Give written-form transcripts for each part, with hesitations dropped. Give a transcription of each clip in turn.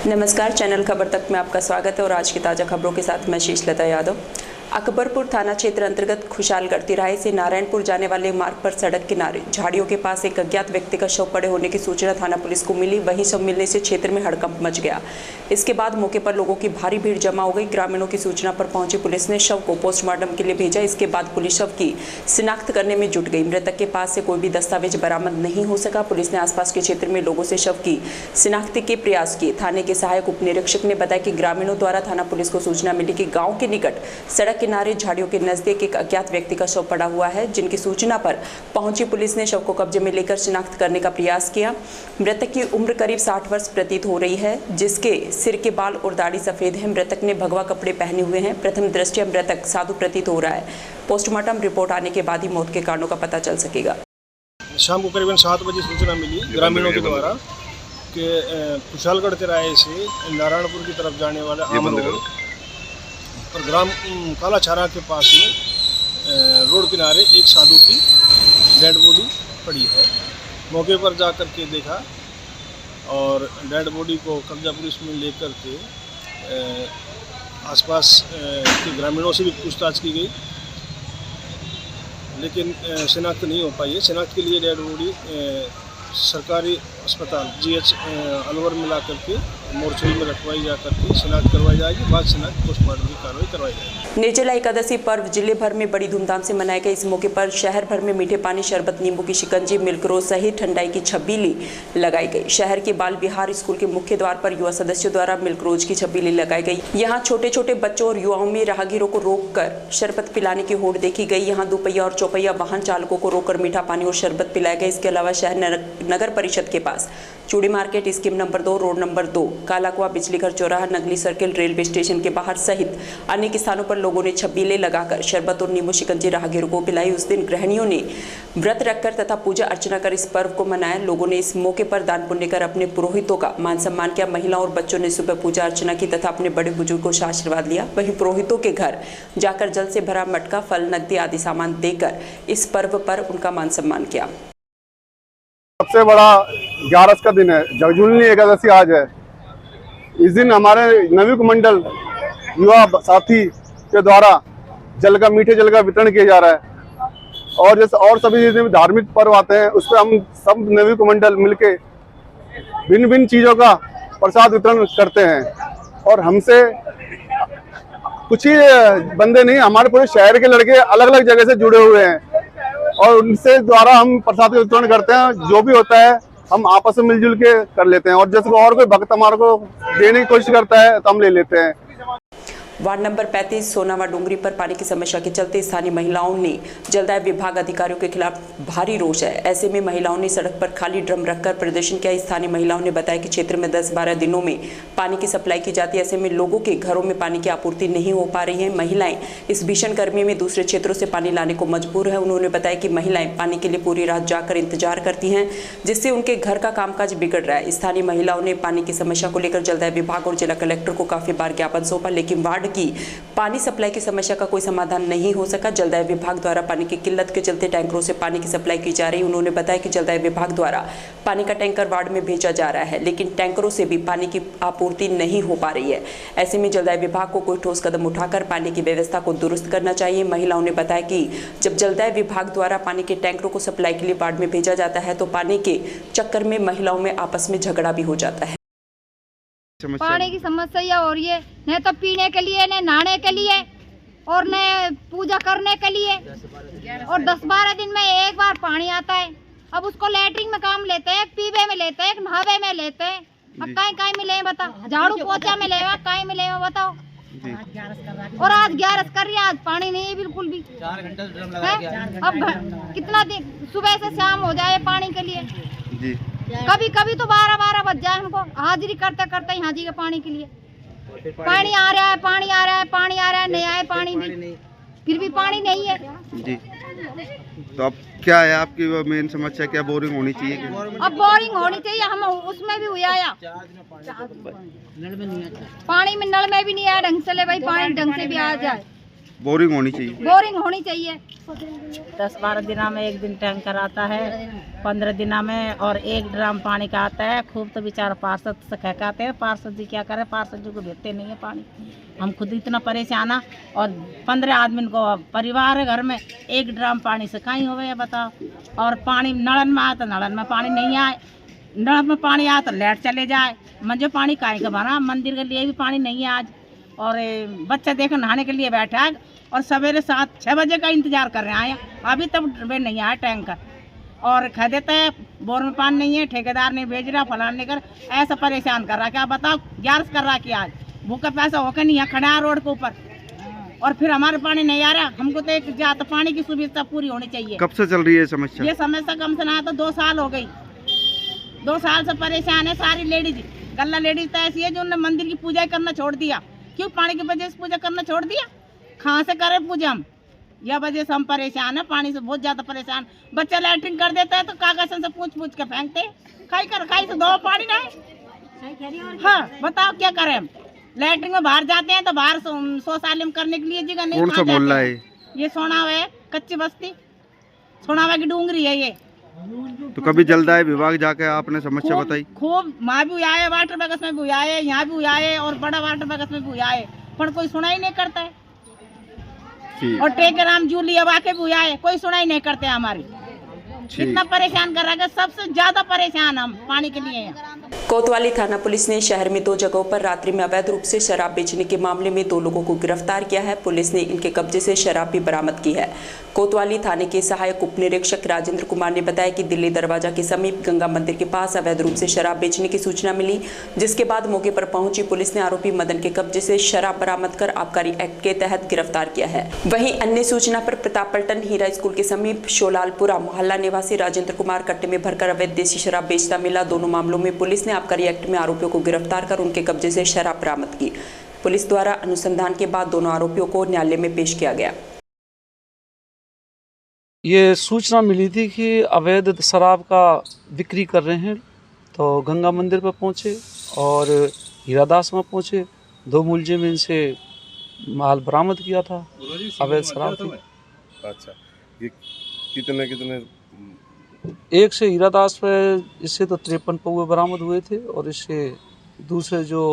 नमस्कार, चैनल खबर तक में आपका स्वागत है और आज की ताज़ा खबरों के साथ मैं शीशलता यादव। अकबरपुर थाना क्षेत्र अंतर्गत खुशालगढ़ तिराहे से नारायणपुर जाने वाले मार्ग पर सड़क किनारे झाड़ियों के पास एक अज्ञात व्यक्ति का शव पड़े होने की सूचना थाना पुलिस को मिली। वहीं शव मिलने से क्षेत्र में हड़कंप मच गया। इसके बाद मौके पर लोगों की भारी भीड़ जमा हो गई। ग्रामीणों की सूचना पर पहुंची पुलिस ने शव को पोस्टमार्टम के लिए भेजा। इसके बाद पुलिस शव की शिनाख्त करने में जुट गई। मृतक के पास से कोई भी दस्तावेज बरामद नहीं हो सका। पुलिस ने आसपास के क्षेत्र में लोगों से शव की शिनाख्त के प्रयास किए। थाने के सहायक उप निरीक्षक ने बताया कि ग्रामीणों द्वारा थाना पुलिस को सूचना मिली कि गाँव के निकट सड़क किनारे झाड़ियों के नजदीक एक अज्ञात व्यक्ति का शव पड़ा हुआ है, जिनकी सूचना पर पहुंची पुलिस ने शव को कब्जे में लेकर शिनाख्त करने का प्रयास किया। मृतक की उम्र करीब 60 वर्ष प्रतीत हो रही है, जिसके सिर के बाल और दाढ़ी सफेद है। मृतक ने भगवा कपड़े पहने हुए हैं। प्रथम दृष्टया मृतक साधु प्रतीत हो रहा है। पोस्टमार्टम रिपोर्ट आने के बाद ही मौत के कारणों का पता चल सकेगा। शाम को करीबन 7 बजे सूचना मिली ग्रामीणों के द्वारा कि खुशालगढ़ तिराहे से नारायणपुर की तरफ जाने वाले आम रोड और ग्राम काला छारा के पास में रोड किनारे एक साधु की डेड बॉडी पड़ी है। मौके पर जाकर के देखा और डेड बॉडी को कब्जा पुलिस में लेकर के आसपास के ग्रामीणों से भी पूछताछ की गई, लेकिन शिनाख्त नहीं हो पाई है। शिनाख्त के लिए डेड बॉडी सरकारी अस्पताल GH अलवर में ला करके मोर्चरी में रखवाई जा करके शिनाख्त करवाई जाएगी। बाद शिनाख्त पोस्टमार्टम की कार्रवाई करवाई जाएगी। निर्जला एकादशी पर्व जिले भर में बड़ी धूमधाम से मनाया गया। इस मौके पर शहर भर में मीठे पानी, शरबत, नींबू की शिकंजी, मिल्क रोज सहित ठंडाई की छबीली लगाई गई। शहर के बाल विहार स्कूल के मुख्य द्वार पर युवा सदस्यों द्वारा मिल्क रोज की छबीली लगाई गई। यहाँ छोटे छोटे बच्चों और युवाओं में राहगीरों को रोककर शरबत पिलाने की होड़ देखी गई। यहाँ दोपहिया और चौपहिया वाहन चालकों को रोककर मीठा पानी और शरबत पिलाया गया। इसके अलावा शहर नगर परिषद के पास चूड़ी market, scheme number 2, road number 2, कालाकुआ, बिजली घर चौराहा, नगली सर्किल, रेलवे स्टेशन के बाहर सहित अनेक स्थानों पर लोगों ने छबीले लगाकर शरबत और नींबू शिकंजी राहगीरों को पिलाई। उस दिन गृहिणियों ने व्रत रखकर तथा पूजा अर्चना कर इस पर्व को मनाया। लोगों ने इस मौके पर दान पुण्य कर अपने पुरोहितों का मान सम्मान किया। महिलाओं और बच्चों ने सुबह पूजा अर्चना की तथा अपने बड़े बुजुर्गों से आशीर्वाद लिया। वहीं पुरोहितों के घर जाकर जल से भरा मटका, फल, नकदी आदि सामान देकर इस पर्व पर उनका मान सम्मान किया। सबसे बड़ा 11 का दिन है, जगजूलनी एकादशी आज है। इस दिन हमारे नवीक मंडल युवा साथी के द्वारा मीठे जल का वितरण किया जा रहा है। और जैसे और सभी जितने धार्मिक पर्व आते हैं उस पर हम सब नवीक मंडल मिलके भिन्न भिन्न चीज़ों का प्रसाद वितरण करते हैं। और हमसे कुछ ही बंदे नहीं, हमारे पूरे शहर के लड़के अलग अलग जगह से जुड़े हुए हैं और उनसे द्वारा हम प्रसाद वितरण करते हैं। जो भी होता है हम आपस में मिलजुल के कर लेते हैं और जैसे और कोई भक्त हमारे को देने की कोशिश करता है तो हम ले लेते हैं। वार्ड नंबर 35 सोनावा डूंगरी पर पानी की समस्या के चलते स्थानीय महिलाओं ने जलदाय विभाग अधिकारियों के खिलाफ भारी रोष है। ऐसे में महिलाओं ने सड़क पर खाली ड्रम रखकर प्रदर्शन किया। स्थानीय महिलाओं ने बताया कि क्षेत्र में 10-12 दिनों में पानी की सप्लाई की जाती है। ऐसे में लोगों के घरों में पानी की आपूर्ति नहीं हो पा रही है। महिलाएं इस भीषण गर्मी में दूसरे क्षेत्रों से पानी लाने को मजबूर है। उन्होंने बताया कि महिलाएं पानी के लिए पूरी रात जाकर इंतजार करती हैं, जिससे उनके घर का कामकाज बिगड़ रहा है। स्थानीय महिलाओं ने पानी की समस्या को लेकर जलदाय विभाग और जिला कलेक्टर को काफी बार ज्ञापन सौंपा, लेकिन वार्ड की पानी सप्लाई की समस्या का कोई समाधान नहीं हो सका। जलदाय विभाग द्वारा पानी की किल्लत के चलते टैंकरों से पानी की सप्लाई की जा रही है। उन्होंने बताया कि जलदाय विभाग द्वारा पानी का टैंकर वार्ड में भेजा जा रहा है, लेकिन टैंकरों से भी पानी की आपूर्ति नहीं हो पा रही है। ऐसे में जलदाय विभाग को कोई ठोस कदम उठाकर पानी की व्यवस्था को दुरुस्त करना चाहिए। महिलाओं ने बताया कि जब जलदाय विभाग द्वारा पानी के टैंकरों को सप्लाई के लिए वार्ड में भेजा जाता है तो पानी के चक्कर में महिलाओं में आपस में झगड़ा भी हो जाता है। पानी की समस्या हो रही है, न तो पीने के लिए, न नहाने के लिए और न पूजा करने के लिए। और 10-12 दिन में एक बार पानी आता है। अब उसको लैट्रिन में काम लेते हैं, पीवे में लेते हैं, नहावे में लेते हैं। अब कहीं मिले बता, झाड़ू पोछा में लेवा, कहीं मिले बताओ। और आज 11 कर रही है, आज पानी नहीं है बिल्कुल भी। 4 घंटे ड्रम लगा दिया। अब कितना दिन सुबह से शाम हो जाए पानी के लिए जी। कभी कभी तो 12 बज जाए हमको हाजिरी करते करते यहाँ जी के पानी के लिए। पानी आ रहा है, पानी आ रहा है, पानी आ रहा है, नहीं आए पानी भी, फिर भी पानी नहीं है जी। तो अब क्या है आपकी मेन समस्या, क्या बोरिंग होनी चाहिए? अब बोरिंग होनी चाहिए। हम उसमें भी हुआ पानी में नल में भी नहीं आया ढंग से। ले भाई पानी ढंग से भी आ जाए। बोरिंग होनी चाहिए। बोरिंग होनी चाहिए। 10-12 दिना में एक दिन टैंकर आता है, 15 दिना में और 1 ड्रम पानी का आता है। खूब तो बेचारा पार्षद से कहते हैं, पार्षद जी क्या करे, पार्षद जी को भेजते नहीं है पानी। हम खुद इतना परेशान है और 15 आदमी को परिवार है घर में, 1 ड्रम पानी से कहीं हो गया बताओ। और पानी नलन में आए तो नलन में पानी नहीं आए, नल में पानी आए तो लाइट चले जाए। मुझे पानी काहे का भरा, मंदिर के लिए भी पानी नहीं है आज। और बच्चा देखो नहाने के लिए बैठा है और सवेरे 7-6 बजे का इंतजार कर रहे हैं, अभी तक वे नहीं आया टैंकर। और कह देते हैं बोर में पानी नहीं है, ठेकेदार नहीं भेज रहा, फलान नहीं कर, ऐसा परेशान कर रहा। क्या बताओ, 11 कर रहा कि आज भूखा पैसा होकर नहीं है, खड़ा है रोड के ऊपर और फिर हमारे पानी नहीं आ रहा। हमको तो एक जात पानी की सुविधा पूरी होनी चाहिए। कब से चल रही है समस्या? ये समस्या कम से ना तो 2 साल हो गई। 2 साल से परेशान है सारी लेडीज। गल्ला लेडीज तो ऐसी है जो उन्होंने मंदिर की पूजा करना छोड़ दिया। क्यों? पानी की वजह से पूजा करना छोड़ दिया। कहाँ से करें पूजा हम? यह वजह से हम परेशान है, पानी से बहुत ज्यादा परेशान। बच्चा लैट्रिन कर देता है तो कागज से पूछ के फेंकते, खाई से दो पानी ना। हाँ बताओ क्या करें हम? लैट्रिन में बाहर जाते हैं तो बाहर शौचालय करने के लिए जगह नहीं। कौन सा मोहल्ला है? ये सोनावा है, कच्ची बस्ती सोनावा की डूंगरी है ये। तो कभी जलदाय विभाग जाके आपने समस्या बताई? खूब वहाँ भी आए, वाटर बगस में भी आए, यहाँ भी आए और बड़ा वाटर बगस में भी आए, पर कोई सुनाई नहीं करता है। और टेकेराम जूली वाके भी आए, कोई सुनाई नहीं करते हमारी। इतना परेशान कर रहा है, सबसे ज्यादा परेशान हम पानी के लिए हैं। कोतवाली थाना पुलिस ने शहर में 2 जगहों पर रात्रि में अवैध रूप से शराब बेचने के मामले में 2 लोगों को गिरफ्तार किया है। पुलिस ने इनके कब्जे से शराब भी बरामद की है। कोतवाली थाने के सहायक उप निरीक्षक राजेंद्र कुमार ने बताया कि दिल्ली दरवाजा के समीप गंगा मंदिर के पास अवैध रूप से शराब बेचने की सूचना मिली, जिसके बाद मौके पर पहुंची पुलिस ने आरोपी मदन के कब्जे से शराब बरामद कर आबकारी एक्ट के तहत गिरफ्तार किया है। वहीं अन्य सूचना पर प्रतापपल्टन हीरा स्कूल के समीप शोलालपुरा मोहल्ला निवासी राजेंद्र कुमार कट्टे में भरकर अवैध देसी शराब बेचता मिला। दोनों मामलों में पुलिस ने आबकारी एक्ट में आरोपियों को गिरफ्तार कर उनके कब्जे से शराब बरामद की। पुलिस द्वारा अनुसंधान के बाद दोनों आरोपियों को न्यायालय में पेश किया गया। ये सूचना मिली थी कि अवैध शराब का बिक्री कर रहे हैं, तो गंगा मंदिर पर पहुंचे और हीरादास में पहुंचे। 2 मुलजिम इनसे माल बरामद किया था, अवैध शराब थी। अच्छा, ये कितने एक से हीरादास पे इससे तो 53 पौवे बरामद हुए थे और इससे दूसरे जो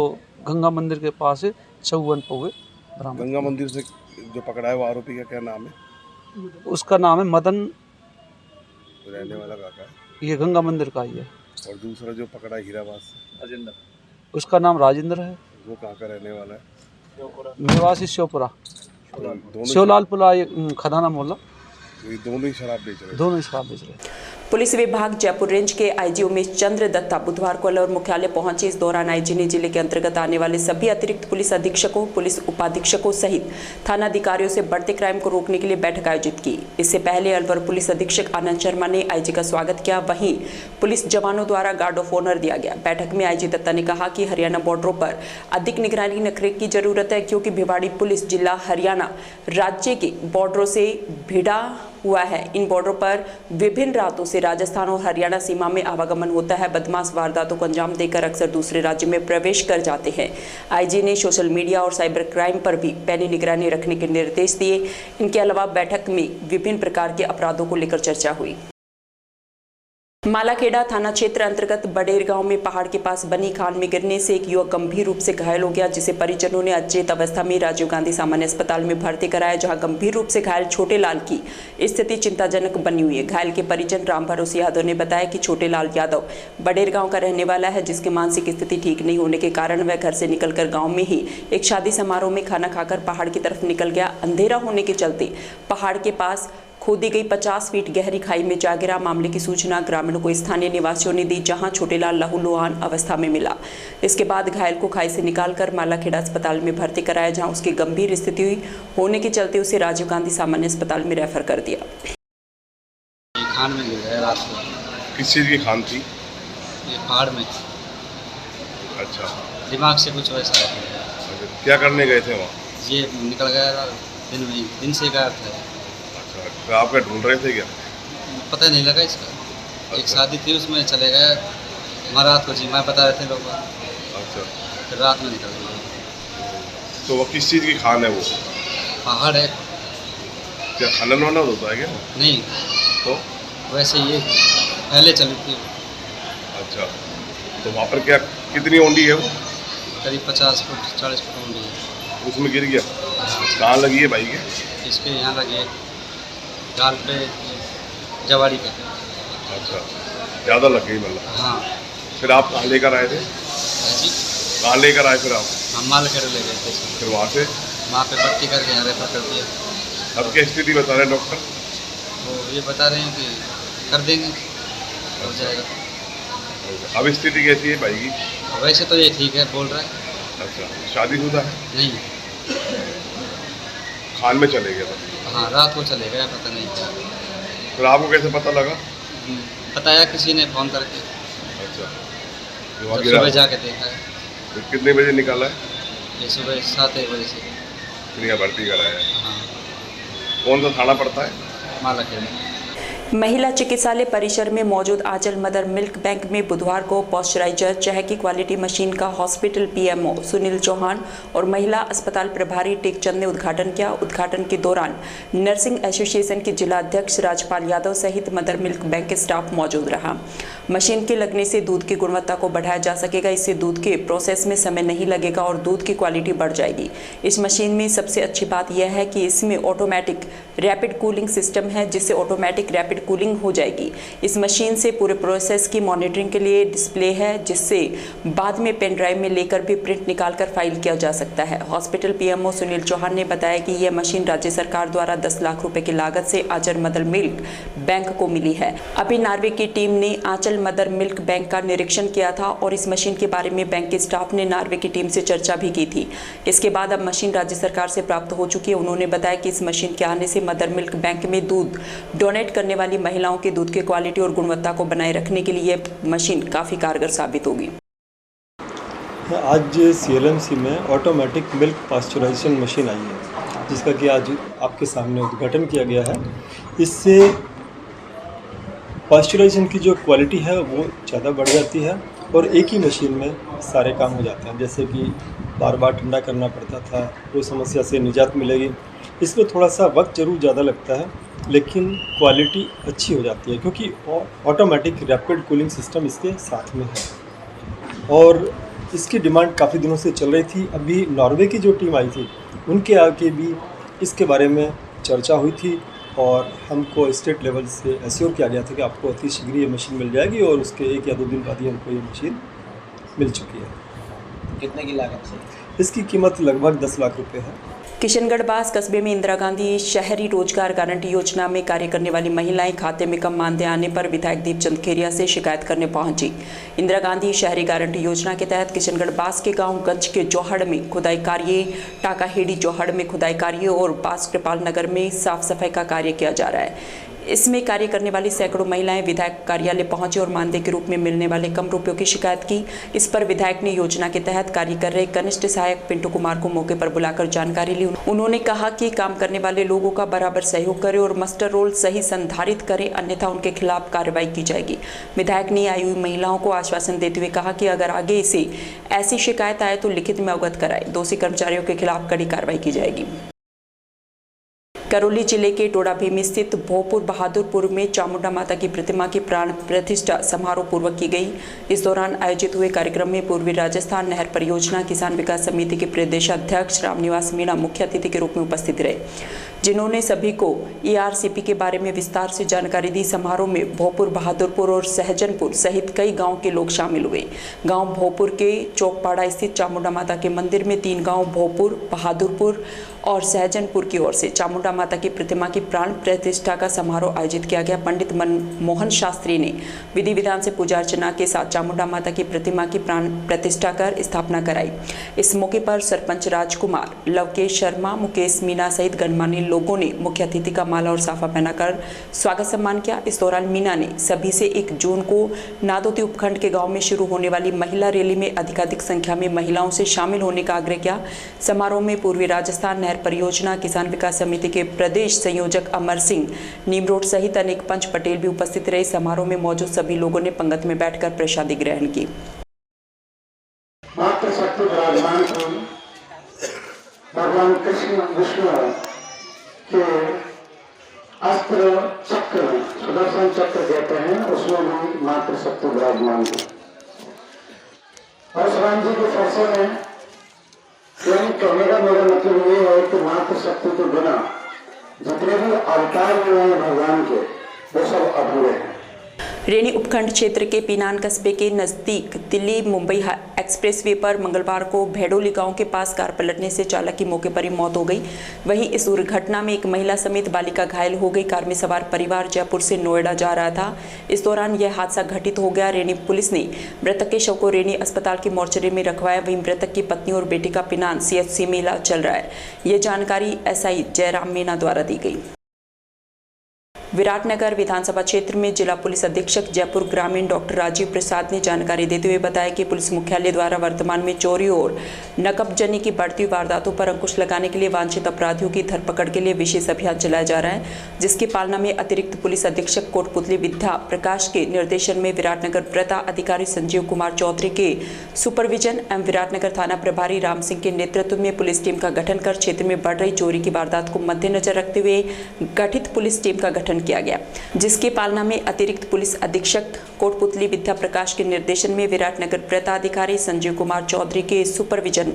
गंगा मंदिर के पास है 54 पौवे बरामद। गंगा मंदिर से जो पकड़ा है वो आरोपी का क्या नाम है? उसका नाम है मदन, रहने वाला कहाँ का है? ये गंगा मंदिर का ही है। और दूसरा जो पकड़ा है हीराबास, राजेंद्र, उसका नाम राजेंद्र है। वो कहाँ का रहने वाला है? निवासी श्योपुरा, दोनों शिवलालपुरा खदाना मोहल्ला। ये दोनों ही शराब बेच रहे हैं? दोनों ही शराब बेच रहे हैं। पुलिस विभाग जयपुर रेंज के आईजी उमेश चंद्र दत्ता बुधवार को अलवर मुख्यालय पहुंचे। इस दौरान आईजी ने जिले के अंतर्गत आने वाले सभी अतिरिक्त पुलिस अधीक्षकों, पुलिस उपाधीक्षकों सहित थाना अधिकारियों से बढ़ते क्राइम को रोकने के लिए बैठक आयोजित की। इससे पहले अलवर पुलिस अधीक्षक आनंद शर्मा ने आईजी का स्वागत किया, वहीं पुलिस जवानों द्वारा गार्ड ऑफ ऑनर दिया गया। बैठक में आईजी दत्ता ने कहा कि हरियाणा बॉर्डरों पर अधिक निगरानी रखने की जरूरत है, क्योंकि भिवाड़ी पुलिस जिला हरियाणा राज्य के बॉर्डरों से भिड़ा हुआ है। इन बॉर्डरों पर विभिन्न रातों से राजस्थान और हरियाणा सीमा में आवागमन होता है। बदमाश वारदातों को अंजाम देकर अक्सर दूसरे राज्य में प्रवेश कर जाते हैं। आईजी ने सोशल मीडिया और साइबर क्राइम पर भी पैनी निगरानी रखने के निर्देश दिए। इनके अलावा बैठक में विभिन्न प्रकार के अपराधों को लेकर चर्चा हुई। मालाखेड़ा थाना क्षेत्र अंतर्गत बडेर गांव में पहाड़ के पास बनी खान में गिरने से एक युवक गंभीर रूप से घायल हो गया, जिसे परिजनों ने अचेत अवस्था में राजीव गांधी सामान्य अस्पताल में भर्ती कराया, जहां गंभीर रूप से घायल छोटे लाल की स्थिति चिंताजनक बनी हुई है। घायल के परिजन राम भरोसे यादव ने बताया कि छोटे लाल यादव बडेर गाँव का रहने वाला है, जिसकी मानसिक स्थिति ठीक नहीं होने के कारण वह घर से निकलकर गाँव में ही एक शादी समारोह में खाना खाकर पहाड़ की तरफ निकल गया। अंधेरा होने के चलते पहाड़ के पास खोदी गई 50 फीट गहरी खाई में जा गिरा। मामले की सूचना ग्रामीणों को स्थानीय निवासियों ने दी, जहां छोटेलाल लहूलुहान अवस्था में मिला। इसके बाद घायल को खाई से निकालकर मालाखेड़ा अस्पताल में भर्ती कराया, जहां उसकी गंभीर स्थिति होने के चलते उसे राजीव गांधी सामान्य अस्पताल में रेफर कर दिया। खान में गिर गया रात को। किस चीज़ की खान थी? ये पहाड़ में। अच्छा, दिमाग से कुछ वैसा। क्या करने गए थे वहाँ? ये निकल गया दिन से गायब था। तो आप क्या ढूंढ रहे थे क्या? पता नहीं लगा इसका। अच्छा। एक शादी थी उसमें चले गए, हमारा रात को जी मैं बता रहे थे लोग। अच्छा, फिर रात में निकल गए। तो वो किस चीज़ की खान है वो? पहाड़ है। क्या खनन वनन होता है क्या? नहीं, तो वैसे ये पहले चली थी। अच्छा, तो वहाँ पर क्या कितनी ओंडी है वो? करीब 50 फुट 40 फुट होंगी है। उसमें गिर गया? कहाँ लगी है भाई के? इसके यहाँ लगे गाल पे, जवाड़ी पे। अच्छा, ज़्यादा लग गई मतलब। हाँ। फिर आप कहाँ लेकर आए थे? जी, कहाँ लेकर आए फिर आप? हम माल कर ले गए थे इसमें। फिर वहाँ से वहाँ पे पट्टी करके यहाँ रेफर कर दिया। अब क्या स्थिति बता रहे हैं डॉक्टर? तो ये बता रहे हैं कि कर देंगे, हो जाएगा। अब स्थिति कैसी है भाई की? वैसे तो ये ठीक है बोल रहा है। अच्छा, शादीशुदा है? नहीं। खान में चले गया था? हाँ, रात को चले गया, पता नहीं क्या। फिर आपको कैसे पता लगा? बताया किसी ने फ़ोन करके। अच्छा, तो जब वहाँ गिरा? सुबह जाके देखा है। फिर कितने बजे निकाला है? ये सुबह 7-1 बजे से। फिर यहाँ भर्ती कराया है? हाँ। कौन सा थाना पड़ता है? मालाखेड़ी। महिला चिकित्सालय परिसर में मौजूद आंचल मदर मिल्क बैंक में बुधवार को पॉस्चराइजर चहकी क्वालिटी मशीन का हॉस्पिटल पीएमओ सुनील चौहान और महिला अस्पताल प्रभारी टेकचंद ने उद्घाटन किया। उद्घाटन के दौरान नर्सिंग एसोसिएशन के जिला अध्यक्ष राजपाल यादव सहित मदर मिल्क बैंक के स्टाफ मौजूद रहा। मशीन के लगने से दूध की गुणवत्ता को बढ़ाया जा सकेगा। इससे दूध के प्रोसेस में समय नहीं लगेगा और दूध की क्वालिटी बढ़ जाएगी। इस मशीन में सबसे अच्छी बात यह है कि इसमें ऑटोमेटिक रैपिड कूलिंग सिस्टम है, जिससे ऑटोमेटिक रैपिड कूलिंग हो जाएगी। इस मशीन से पूरे प्रोसेस की मॉनिटरिंग के लिए डिस्प्ले है, जिससे बाद में पेन ड्राइव में लेकर भी प्रिंट निकालकर फाइल किया जा सकता है। हॉस्पिटल पीएमओ सुनील चौहान ने बताया कि यह मशीन राज्य सरकार द्वारा 10 लाख रुपए की लागत से आंचल मदर मिल्क बैंक को मिली है। अभी नार्वे की टीम ने आंचल मदर मिल्क बैंक का निरीक्षण किया था और इस मशीन के बारे में बैंक के स्टाफ ने नार्वे की टीम से चर्चा भी की थी। इसके बाद अब मशीन राज्य सरकार से प्राप्त हो चुकी है। उन्होंने बताया कि इस मशीन के आने से मदर मिल्क बैंक में दूध डोनेट करने वाली महिलाओं के दूध की क्वालिटी और गुणवत्ता को बनाए रखने के लिए मशीन काफ़ी कारगर साबित होगी। आज CLMC में ऑटोमेटिक मिल्क पास्चराइजेशन मशीन आई है, जिसका कि आज आपके सामने उद्घाटन किया गया है। इससे पास्चराइजेशन की जो क्वालिटी है वो ज़्यादा बढ़ जाती है और एक ही मशीन में सारे काम हो जाते हैं। जैसे कि बार बार ठंडा करना पड़ता था, वो समस्या से निजात मिलेगी। इसमें थोड़ा सा वक्त ज़रूर ज़्यादा लगता है, लेकिन क्वालिटी अच्छी हो जाती है क्योंकि ऑटोमेटिक रैपिड कूलिंग सिस्टम इसके साथ में है। और इसकी डिमांड काफ़ी दिनों से चल रही थी। अभी नॉर्वे की जो टीम आई थी, उनके आगे भी इसके बारे में चर्चा हुई थी और हमको स्टेट लेवल से एश्योर किया गया था कि आपको अति शीघ्र ये मशीन मिल जाएगी और उसके 1 या 2 दिन बाद ही हमको ये मशीन मिल चुकी है। कितने की लागत से? इसकी कीमत लगभग 10 लाख रुपए है। किशनगढ़ बास कस्बे में इंदिरा गांधी शहरी रोजगार गारंटी योजना में कार्य करने वाली महिलाएं खाते में कम मानदेय आने पर विधायक दीपचंद खेरिया से शिकायत करने पहुंची। इंदिरा गांधी शहरी गारंटी योजना के तहत किशनगढ़ बास के गांव गंज के जोहड़ में खुदाई कार्य, टाकाहेड़ी जोहड़ में खुदाई कार्य और बास कृपाल नगर में साफ सफाई का कार्य किया जा रहा है। इसमें कार्य करने वाली सैकड़ों महिलाएं विधायक कार्यालय पहुंचे और मानदेय के रूप में मिलने वाले कम रुपयों की शिकायत की। इस पर विधायक ने योजना के तहत कार्य कर रहे कनिष्ठ सहायक पिंटू कुमार को मौके पर बुलाकर जानकारी ली। उन्होंने कहा कि काम करने वाले लोगों का बराबर सहयोग करें और मस्टर रोल सही संधारित करें, अन्यथा उनके खिलाफ कार्रवाई की जाएगी। विधायक ने आई हुई महिलाओं को आश्वासन देते हुए कहा कि अगर आगे से ऐसी शिकायत आए तो लिखित में अवगत कराए, दोषी कर्मचारियों के खिलाफ कड़ी कार्रवाई की जाएगी। करौली जिले के टोडा भीम स्थित भोपुर बहादुरपुर में चामुंडा माता की प्रतिमा की प्राण प्रतिष्ठा समारोह पूर्वक की गई। इस दौरान आयोजित हुए कार्यक्रम में पूर्वी राजस्थान नहर परियोजना किसान विकास समिति के प्रदेशाध्यक्ष रामनिवास मीणा मुख्य अतिथि के रूप में उपस्थित रहे, जिन्होंने सभी को ERCP के बारे में विस्तार से जानकारी दी। समारोह में भोपुर बहादुरपुर और सहजनपुर सहित कई गांव के लोग शामिल हुए। गांव भोपुर के चौकपाड़ा स्थित चामुंडा माता के मंदिर में 3 गांव भोपुर, बहादुरपुर और सहजनपुर की ओर से चामुंडा माता की प्रतिमा की प्राण प्रतिष्ठा का समारोह आयोजित किया गया। पंडित मनमोहन शास्त्री ने विधि विधान से पूजा अर्चना के साथ चामुंडा माता की प्रतिमा की प्राण प्रतिष्ठा कर स्थापना कराई। इस मौके पर सरपंच राजकुमार, लवकेश शर्मा, मुकेश मीणा सहित गणमान्य लोगों ने मुख्य अतिथि का माला और साफा पहनाकर स्वागत सम्मान किया। इस दौरान मीणा ने सभी से 1 जून को नादोती उपखंड के गांव में शुरू होने वाली महिला रैली में अधिकाधिक संख्या में महिलाओं से शामिल होने का आग्रह किया। समारोह में पूर्वी राजस्थान नहर परियोजना किसान विकास समिति के प्रदेश संयोजक अमर सिंह नीमरोड सहित अनेक पंच पटेल भी उपस्थित रहे। समारोह में मौजूद सभी लोगों ने पंगत में बैठकर प्रसादी ग्रहण की। भगवान कृष्ण विष्णु कि अस्त्र चक्र में, सुदर्शन चक्र कहते हैं, उसमें भी मातृशक्ति विराजमान है। परशुराम जी के फरसे में कहने का मेरा मतलब ये है कि मातृशक्ति के बिना जितने भी अवतार हुए हैं भगवान के, वो सब अधूरे हैं। रेनी उपखंड क्षेत्र के पीनान कस्बे के नजदीक दिल्ली मुंबई एक्सप्रेसवे पर मंगलवार को भेड़ोली गांव के पास कार पलटने से चालक की मौके पर ही मौत हो गई। वहीं इस दुर्घटना में एक महिला समेत बालिका घायल हो गई। कार में सवार परिवार जयपुर से नोएडा जा रहा था। इस दौरान यह हादसा घटित हो गया। रेनी पुलिस ने मृतक के शव को रेनी अस्पताल की मोर्चरी में रखवाया। वहीं मृतक की पत्नी और बेटे का पीनान CHC में इलाज चल रहा है। ये जानकारी SI जयराम मीना द्वारा दी गई। विराटनगर विधानसभा क्षेत्र में जिला पुलिस अधीक्षक जयपुर ग्रामीण डॉक्टर राजीव प्रसाद ने जानकारी देते हुए बताया कि पुलिस मुख्यालय द्वारा वर्तमान में चोरी और नकबजनी की बढ़ती वारदातों पर अंकुश लगाने के लिए वांछित अपराधियों की धरपकड़ के लिए विशेष अभियान चलाया जा रहा है, जिसकी पालना में अतिरिक्त पुलिस अधीक्षक कोटपुतली विद्या प्रकाश के निर्देशन में विराटनगर वृत्ता अधिकारी संजीव कुमार चौधरी के सुपरविजन एवं विराटनगर थाना प्रभारी राम सिंह के नेतृत्व में पुलिस टीम का गठन कर क्षेत्र में बढ़ रही चोरी की वारदात को मद्देनजर रखते हुए गठित पुलिस टीम का गठन किया गया, जिसकी पालना में अतिरिक्त पुलिस अधीक्षक कोटपुतली विद्या प्रकाश के निर्देशन में विराटनगर वृत्ता अधिकारी संजीव कुमार चौधरी के सुपरविजन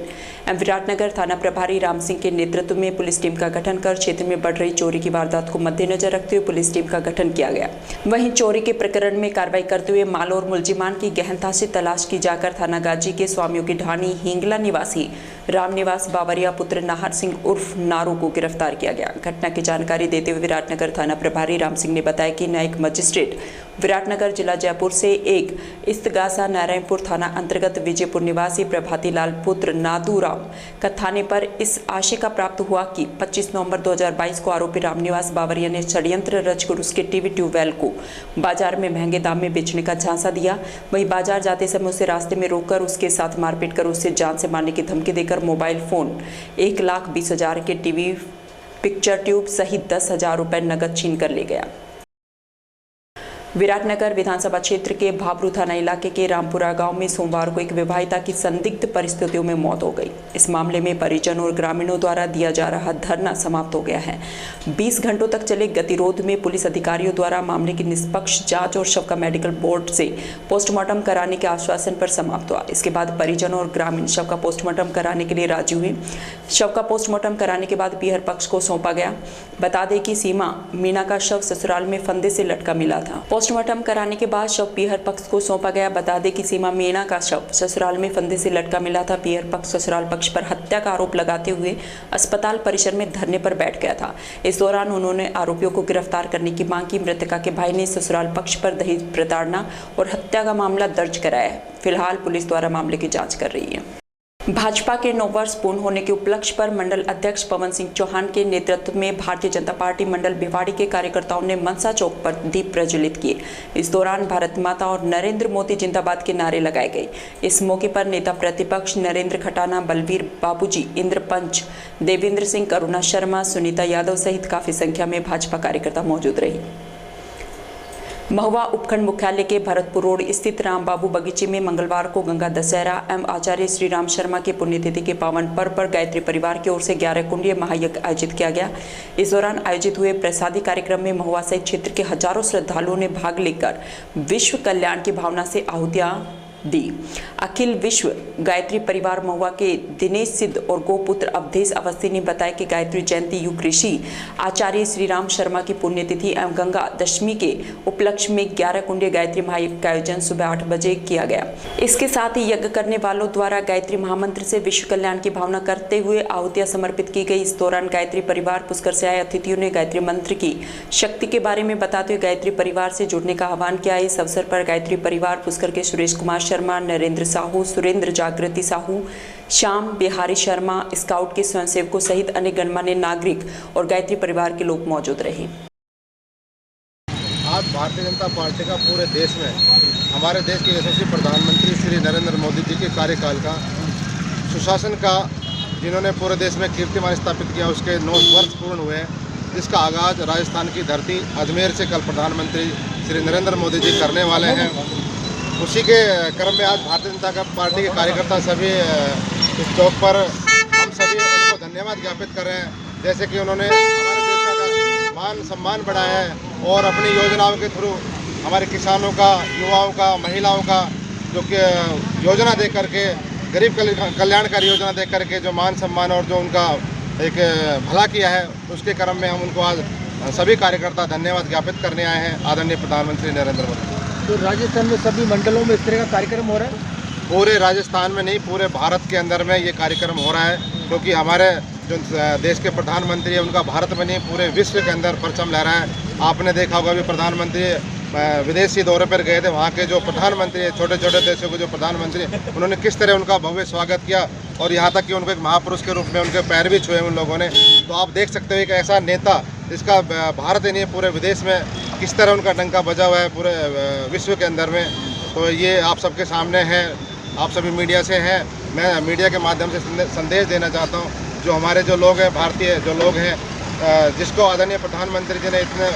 एवं विराटनगर थाना प्रभारी राम सिंह के नेतृत्व में पुलिस टीम का गठन कर क्षेत्र में बढ़ रही चोरी की वारदात को मद्देनजर रखते हुए पुलिस टीम का गठन किया गया। वहीं चोरी के प्रकरण में कार्रवाई करते हुए माल और मुलजिमान की गहनता से तलाश की जाकर थाना गाजी के स्वामियों की ढाणी हिंगला निवासी रामनिवास बावरिया पुत्र नाहर सिंह उर्फ नारू को गिरफ्तार किया गया। घटना की जानकारी देते हुए विराटनगर थाना प्रभारी राम सिंह ने बताया कि न्यायिक मजिस्ट्रेट विराटनगर जिला जयपुर से एक इस्तगासा नारायणपुर थाना अंतर्गत विजयपुर निवासी प्रभाती लाल पुत्र नादूराम का थाने पर इस आशय का प्राप्त हुआ कि 25 नवंबर 2022 को आरोपी रामनिवास बावरिया ने षड्यंत्र रचकर उसके टीवी ट्यूबवेल को बाजार में महंगे दाम में बेचने का झांसा दिया। वहीं बाजार जाते समय उसे रास्ते में रोककर उसके साथ मारपीट कर उससे जान से मारने की धमकी देकर मोबाइल फोन 1,20,000 के टीवी पिक्चर ट्यूब सहित 10,000 रुपए नकद छीन कर ले गया। विराटनगर विधानसभा क्षेत्र के भाबरू थाना इलाके के रामपुरा गांव में सोमवार को एक विवाहिता की संदिग्ध परिस्थितियों में मौत हो गई। इस मामले में परिजन और ग्रामीणों द्वारा दिया जा रहा धरना समाप्त हो गया है। 20 घंटों तक चले गतिरोध में पुलिस अधिकारियों द्वारा मामले की निष्पक्ष जांच और शव का मेडिकल बोर्ड से पोस्टमार्टम कराने के आश्वासन पर समाप्त हुआ। इसके बाद परिजन और ग्रामीण शव का पोस्टमार्टम कराने के लिए राजी हुए। शव का पोस्टमार्टम कराने के बाद पीहर पक्ष को सौंपा गया। बता दें कि सीमा मीना का शव ससुराल में फंदे से लटका मिला था। पोस्टमार्टम कराने के बाद शव पीहर पक्ष को सौंपा गया। बता दें कि सीमा मीना का शव ससुराल में फंदे से लटका मिला था। पीहर पक्ष ससुराल पक्ष पर हत्या का आरोप लगाते हुए अस्पताल परिसर में धरने पर बैठ गया था। इस दौरान उन्होंने आरोपियों को गिरफ्तार करने की मांग की। मृतका के भाई ने ससुराल पक्ष पर दहेज प्रताड़ना और हत्या का मामला दर्ज कराया है। फिलहाल पुलिस द्वारा मामले की जाँच कर रही है। भाजपा के 9 वर्ष पूर्ण होने के उपलक्ष्य पर मंडल अध्यक्ष पवन सिंह चौहान के नेतृत्व में भारतीय जनता पार्टी मंडल भिवाड़ी के कार्यकर्ताओं ने मनसा चौक पर दीप प्रज्वलित किए। इस दौरान भारत माता और नरेंद्र मोदी जिंदाबाद के नारे लगाए गए। इस मौके पर नेता प्रतिपक्ष नरेंद्र खटाना, बलवीर बाबूजी, इंद्र पंच, देवेंद्र सिंह, करुणा शर्मा, सुनीता यादव सहित काफी संख्या में भाजपा कार्यकर्ता मौजूद रहे। महुआ उपखंड मुख्यालय के भरतपुर रोड स्थित राम बाबू बगीचे में मंगलवार को गंगा दशहरा एवं आचार्य श्री राम शर्मा की पुण्यतिथि के पावन पर्व पर गायत्री परिवार की ओर से 11 कुंडीय महायज्ञ आयोजित किया गया। इस दौरान आयोजित हुए प्रसादी कार्यक्रम में महुआ सहित क्षेत्र के हजारों श्रद्धालुओं ने भाग लेकर विश्व कल्याण की भावना से आहुतियां दी। अखिल विश्व गायत्री परिवार महुआ के दिनेश सिद्ध और गोपुत्र अवधेश अवस्थी ने बताया कि गायत्री जयंती युग ऋषि आचार्य श्री राम शर्मा की पुण्यतिथि एवं गंगा दशमी के उपलक्ष्य में 11 कुंडीय गायत्री महायज्ञ का आयोजन सुबह 8 बजे किया गया। इसके साथ ही यज्ञ करने वालों द्वारा गायत्री महामंत्र से विश्व कल्याण की भावना करते हुए आहुतियां समर्पित की गई। इस दौरान गायत्री परिवार पुष्कर से आए अतिथियों ने गायत्री मंत्र की शक्ति के बारे में बताते हुए गायत्री परिवार से जुड़ने का आह्वान किया। इस अवसर पर गायत्री परिवार पुष्कर के सुरेश कुमार शर्मा, नरेंद्र साहू, सुरेंद्र जागृति साहू, श्याम बिहारी शर्मा, स्काउट के स्वयंसेवकों सहित अन्य गणमान्य नागरिक और गायत्री परिवार के लोग मौजूद रहे। आज भारतीय जनता पार्टी का पूरे देश में हमारे देश के यशस्वी प्रधानमंत्री श्री नरेंद्र मोदी जी के कार्यकाल का सुशासन का जिन्होंने पूरे देश में कीर्तिमान स्थापित किया उसके 9 वर्ष पूर्ण हुए, जिसका आगाज़ राजस्थान की धरती अजमेर से कल प्रधानमंत्री श्री नरेंद्र मोदी जी करने वाले हैं। उसी के क्रम में आज भारतीय जनता पार्टी के कार्यकर्ता सभी इस चौक पर हम सभी उनको धन्यवाद ज्ञापित कर रहे हैं। जैसे कि उन्होंने हमारे देश का मान सम्मान बढ़ाया है और अपनी योजनाओं के थ्रू हमारे किसानों का, युवाओं का, महिलाओं का जो कि योजना दे करके, गरीब कल्याणकारी योजना दे करके जो मान सम्मान और जो उनका एक भला किया है, उसके क्रम में हम उनको आज सभी कार्यकर्ता धन्यवाद ज्ञापित करने आए हैं आदरणीय प्रधानमंत्री नरेंद्र मोदी। तो राजस्थान में सभी मंडलों में इस तरह का कार्यक्रम हो रहा है? पूरे राजस्थान में नहीं, पूरे भारत के अंदर में ये कार्यक्रम हो रहा है, क्योंकि हमारे जो देश के प्रधानमंत्री है उनका भारत में नहीं पूरे विश्व के अंदर परचम लहरा है। आपने देखा होगा भी प्रधानमंत्री विदेशी दौरे पर गए थे, वहाँ के जो प्रधानमंत्री है, छोटे छोटे देशों के जो प्रधानमंत्री, उन्होंने किस तरह उनका भव्य स्वागत किया और यहाँ तक कि उनको एक महापुरुष के रूप में उनके पैर भी छुए उन लोगों ने। तो आप देख सकते हो एक ऐसा नेता जिसका भारत ही नहीं पूरे विदेश में किस तरह उनका डंका बजा हुआ है पूरे विश्व के अंदर में। तो ये आप सबके सामने है, आप सभी मीडिया से हैं, मैं मीडिया के माध्यम से संदेश देना चाहता हूँ, जो हमारे जो लोग हैं, भारतीय जो लोग हैं, जिसको आदरणीय प्रधानमंत्री जी ने इतने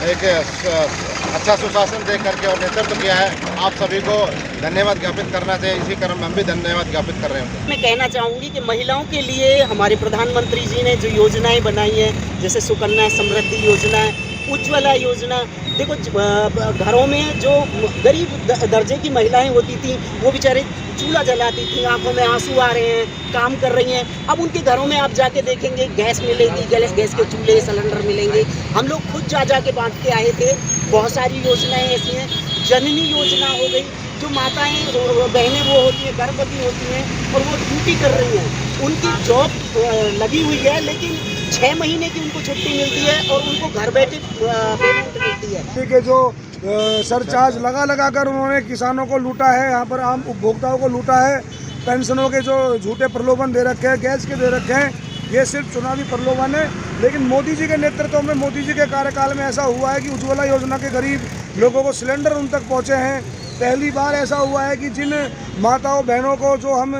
एक अच्छा सुशासन दे करके और नेतृत्व किया है, आप सभी को धन्यवाद ज्ञापित करना चाहिए। इसी क्रम में हम भी धन्यवाद ज्ञापित कर रहे हैं। मैं कहना चाहूँगी कि महिलाओं के लिए हमारे प्रधानमंत्री जी ने जो योजनाएं बनाई हैं, जैसे सुकन्या समृद्धि योजना, उज्ज्वला योजना, देखो घरों में जो गरीब दर्जे की महिलाएं होती थी, वो बेचारे चूल्हा जलाती थी, आंखों में आंसू आ रहे हैं, काम कर रही हैं। अब उनके घरों में आप जाके देखेंगे गैस मिलेगी, गैस के चूल्हे, सिलेंडर मिलेंगे। हम लोग खुद जा के बांट के आए थे। बहुत सारी योजनाएं ऐसी हैं, जननी योजना हो गई, जो माताएं बहनें वो होती हैं, गर्भवती होती हैं और वो ड्यूटी कर रही हैं, उनकी जॉब लगी हुई है, लेकिन 6 महीने की उनको छुट्टी मिलती है और उनको घर बैठे पेमेंट मिलती है। ठीक है, जो सरचार्ज लगा कर उन्होंने किसानों को लूटा है, यहाँ पर आम उपभोक्ताओं को लूटा है, पेंशनों के जो झूठे प्रलोभन दे रखे हैं, गैस के दे रखे हैं, ये सिर्फ चुनावी प्रलोभन है। लेकिन मोदी जी के नेतृत्व में, मोदी जी के कार्यकाल में ऐसा हुआ है कि उज्ज्वला योजना के गरीब लोगों को सिलेंडर उन तक पहुँचे हैं। पहली बार ऐसा हुआ है कि जिन माताओं बहनों को, जो हम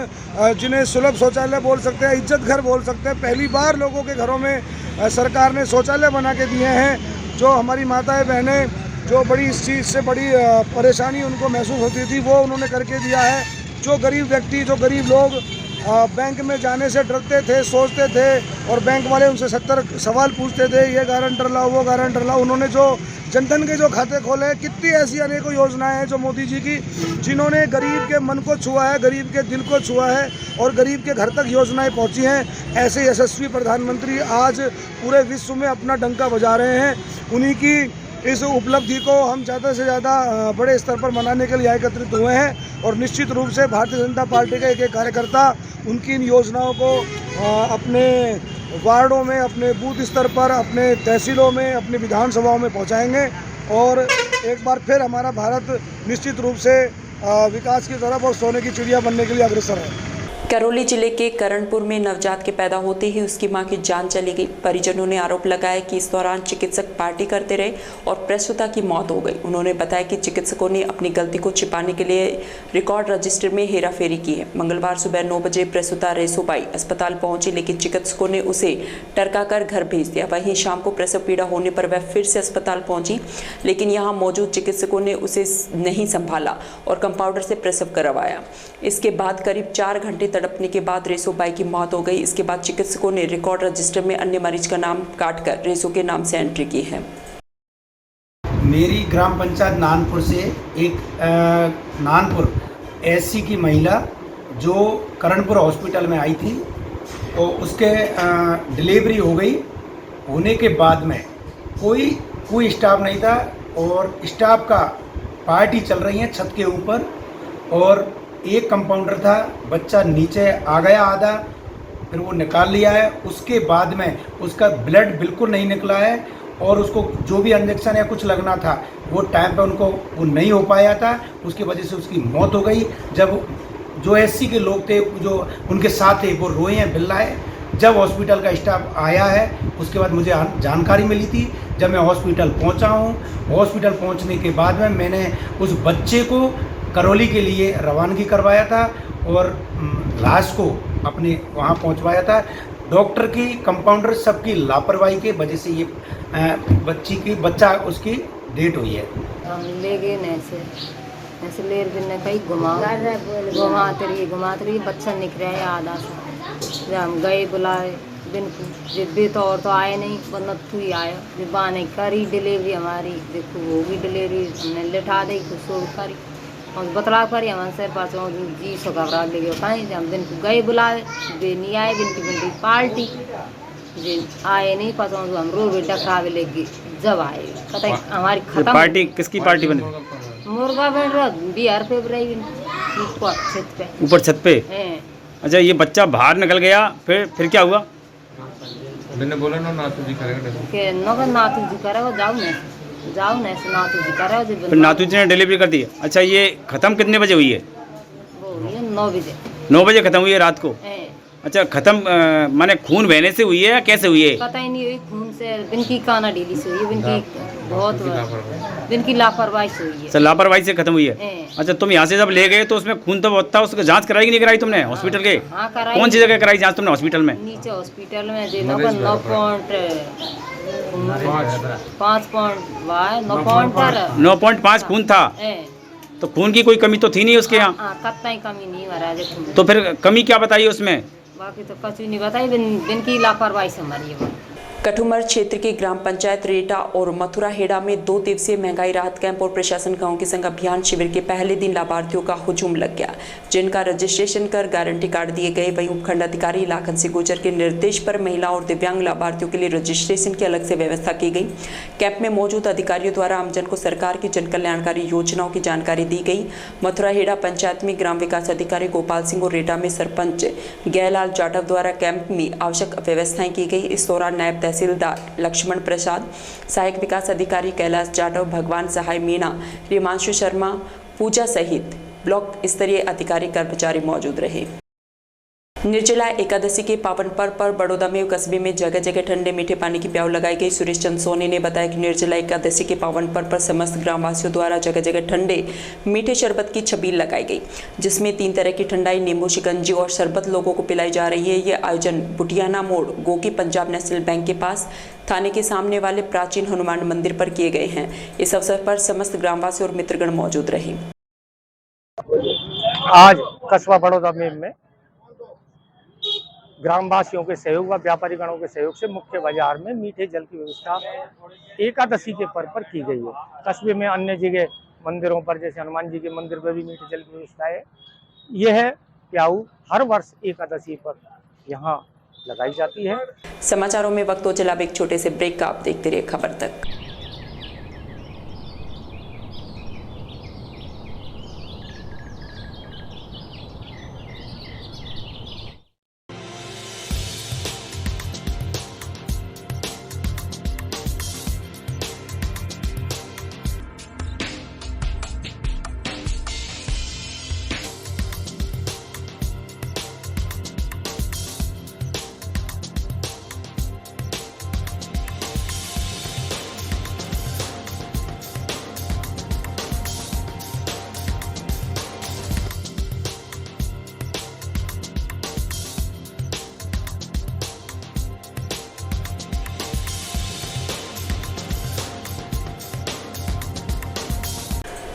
जिन्हें सुलभ शौचालय बोल सकते हैं, इज्जत घर बोल सकते हैं, पहली बार लोगों के घरों में सरकार ने शौचालय बना के दिए हैं। जो हमारी माताएं बहनें जो बड़ी इस चीज़ से बड़ी परेशानी उनको महसूस होती थी, वो उन्होंने करके दिया है। जो गरीब व्यक्ति, जो गरीब लोग बैंक में जाने से डरते थे, सोचते थे और बैंक वाले उनसे 70 सवाल पूछते थे, ये गारंटर लाओ, वो गारंटर लाओ, उन्होंने जो जनधन के जो खाते खोले, कितनी ऐसी अनेकों योजनाएं हैं जो मोदी जी की, जिन्होंने गरीब के मन को छुआ है, गरीब के दिल को छुआ है और गरीब के घर तक योजनाएं पहुंची हैं। ऐसे यशस्वी प्रधानमंत्री आज पूरे विश्व में अपना डंका बजा रहे हैं। उन्हीं की इस उपलब्धि को हम ज़्यादा से ज़्यादा बड़े स्तर पर मनाने के लिए एकत्रित हुए हैं और निश्चित रूप से भारतीय जनता पार्टी का एक कार्यकर्ता उनकी इन योजनाओं को अपने वार्डों में, अपने बूथ स्तर पर, अपने तहसीलों में, अपनी विधानसभाओं में पहुंचाएंगे और एक बार फिर हमारा भारत निश्चित रूप से विकास की तरफ और सोने की चिड़िया बनने के लिए अग्रसर है। करौली जिले के करणपुर में नवजात के पैदा होते ही उसकी मां की जान चली गई। परिजनों ने आरोप लगाया कि इस दौरान चिकित्सक पार्टी करते रहे और प्रसूता की मौत हो गई। उन्होंने बताया कि चिकित्सकों ने अपनी गलती को छिपाने के लिए रिकॉर्ड रजिस्टर में हेराफेरी की है। मंगलवार सुबह 9 बजे प्रसूता रेसूबाई अस्पताल पहुंची, लेकिन चिकित्सकों ने उसे टरकाकर घर भेज दिया। वहीं शाम को प्रसव पीड़ा होने पर वह फिर से अस्पताल पहुंची, लेकिन यहाँ मौजूद चिकित्सकों ने उसे नहीं संभाला और कंपाउंडर से प्रसव करवाया। इसके बाद करीब 4 घंटे तड़पने के बाद रेसूबाई की मौत हो गई। इसके बाद चिकित्सकों ने रिकॉर्ड रजिस्टर में अन्य मरीज का नाम काटकर रेसू के नाम से एंट्री की है। मेरी ग्राम पंचायत नानपुर से एक नानपुर एससी की महिला जो करणपुर हॉस्पिटल में आई थी और उसके डिलीवरी हो गई। होने के बाद में कोई स्टाफ नहीं था और स्टाफ का पार्टी चल रही है छत के ऊपर और एक कंपाउंडर था, बच्चा नीचे आ गया आधा, फिर वो निकाल लिया है। उसके बाद में उसका ब्लड बिल्कुल नहीं निकला है और उसको जो भी इंजेक्शन या कुछ लगना था वो टाइम पे उनको वो नहीं हो पाया था, उसकी वजह से उसकी मौत हो गई। जब जो एससी के लोग थे जो उनके साथ थे वो रोए हैं, बिल्लाए। जब हॉस्पिटल का स्टाफ आया है उसके बाद मुझे जानकारी मिली थी। जब मैं हॉस्पिटल पहुंचा हूं, हॉस्पिटल पहुंचने के बाद में मैंने उस बच्चे को करौली के लिए रवानगी करवाया था और लाश को अपने वहाँ पहुँचवाया था। डॉक्टर की, कंपाउंडर सबकी लापरवाही के वजह से ये बच्चा उसकी डेट हुई है। हम ले गए ऐसे ले कहीं घुमाते रही बच्चा निकल रहा है आधा सा। हम गए बुलाए, दिन को जिब्बे तो और तो आए नहीं, वरना तू ही आया जब बाने करी डिलीवरी हमारी, देखो होगी डिलीवरी, हमने लिटा दी कुछ छोड़ करी और बतलाव करी हमारे सर पास जी सो घबरा ले गए कहीं हम दिन को गए बुलाए वे नहीं आए, दिन की बिल्डी पार्टी जे आए नहीं पता हम रो भी डकरावे लेगी जब आए कतई हमारी खत्म पार्टी किसकी पार्टी बनी? मुर्गा बन रहा बिहार पे रही ऊपर छत पे। अच्छा ये बच्चा बाहर निकल गया फिर क्या हुआ? मैंने बोला ना नातू जी करेगा के नगर नातू जी करेगा जाओ ना से नातू जी करेगा फिर नातू जी ने डिलीवरी कर दी। अच्छा ये खत्म कितने बजे हुई है? वो 9 बजे 9 बजे खत्म हुई है रात को। अच्छा खत्म माने खून बहने से हुई है या कैसे हुई है? पता ही नहीं हुई खून से, बिनकी काना डेली से हुई है, बिनकी बहुत बिनकी लापरवाही से हुई है। सर लापरवाही से खत्म हुई है। अच्छा तुम यहाँ से जब ले गए तो उसमें खून तो बहुत था, उसकी जांच कराई कि नहीं कराई तुमने हॉस्पिटल के? हाँ कराई। कौन सी जगह कराई जांच तुमने हॉस्पिटल में? नीचे हॉस्पिटल में 9.5 खून था। तो खून की कोई कमी तो थी नहीं उसके यहाँ? कतई कमी नहीं महाराज। तो फिर कमी क्या बताइए उसमें? बाकी तो कुछ नहीं बताई, बिन की लापरवाही से मरी है। कठुमर क्षेत्र की ग्राम पंचायत रेटा और मथुरा हेड़ा में 2 दिवसीय महंगाई राहत कैंप और प्रशासन गांव के संग अभियान शिविर के पहले दिन लाभार्थियों का हुजूम लग गया, जिनका रजिस्ट्रेशन कर गारंटी कार्ड दिए गए। वहीं उपखंड अधिकारी लाखन सिंह गुर्जर के निर्देश पर महिला और दिव्यांग लाभार्थियों के लिए रजिस्ट्रेशन की अलग से व्यवस्था की गई। कैंप में मौजूद अधिकारियों द्वारा आमजन को सरकार की जन कल्याणकारी योजनाओं की जानकारी दी गई। मथुरा हेड़ा पंचायत में ग्राम विकास अधिकारी गोपाल सिंह और रेटा में सरपंच गयलाल जाटव द्वारा कैंप में आवश्यक व्यवस्थाएं की गई। इस दौरान नायब तहसीलदार लक्ष्मण प्रसाद, सहायक विकास अधिकारी कैलाश जाटव, भगवान सहाय मीणा, रिमांशु शर्मा, पूजा सहित ब्लॉक स्तरीय अधिकारी कर्मचारी मौजूद रहे। निर्जला एकादशी के पावन पर्व पर बड़ौदा में कस्बे में जगह जगह ठंडे मीठे पानी की प्याऊ लगाई गई। सुरेश चंद सोनी ने बताया कि निर्जला एकादशी के पावन पर्व पर समस्त ग्रामवासियों द्वारा जगह जगह ठंडे मीठे शरबत की छबील लगाई गई, जिसमें 3 तरह की ठंडाई, नींबू शिकंजी और शरबत लोगों को पिलाई जा रही है। ये आयोजन बुटियाना मोड़ गोकी पंजाब नेशनल बैंक के पास थाने के सामने वाले प्राचीन हनुमान मंदिर पर किए गए हैं। इस अवसर पर समस्त ग्रामवासी और मित्रगण मौजूद रहे। आज कस्बा बड़ौदा में ग्रामवासियों के सहयोग व व्यापारी गणों के सहयोग से मुख्य बाजार में मीठे जल की व्यवस्था एकादशी के पर्व पर की गई है। कस्बे में अन्य जगह मंदिरों पर जैसे हनुमान जी के मंदिर पर भी मीठे जल की व्यवस्था है। यह प्याऊ हर वर्ष एकादशी पर यहाँ लगाई जाती है। समाचारों में वक्त हो चला एक छोटे से ब्रेक का, आप देखते रहिए खबर तक।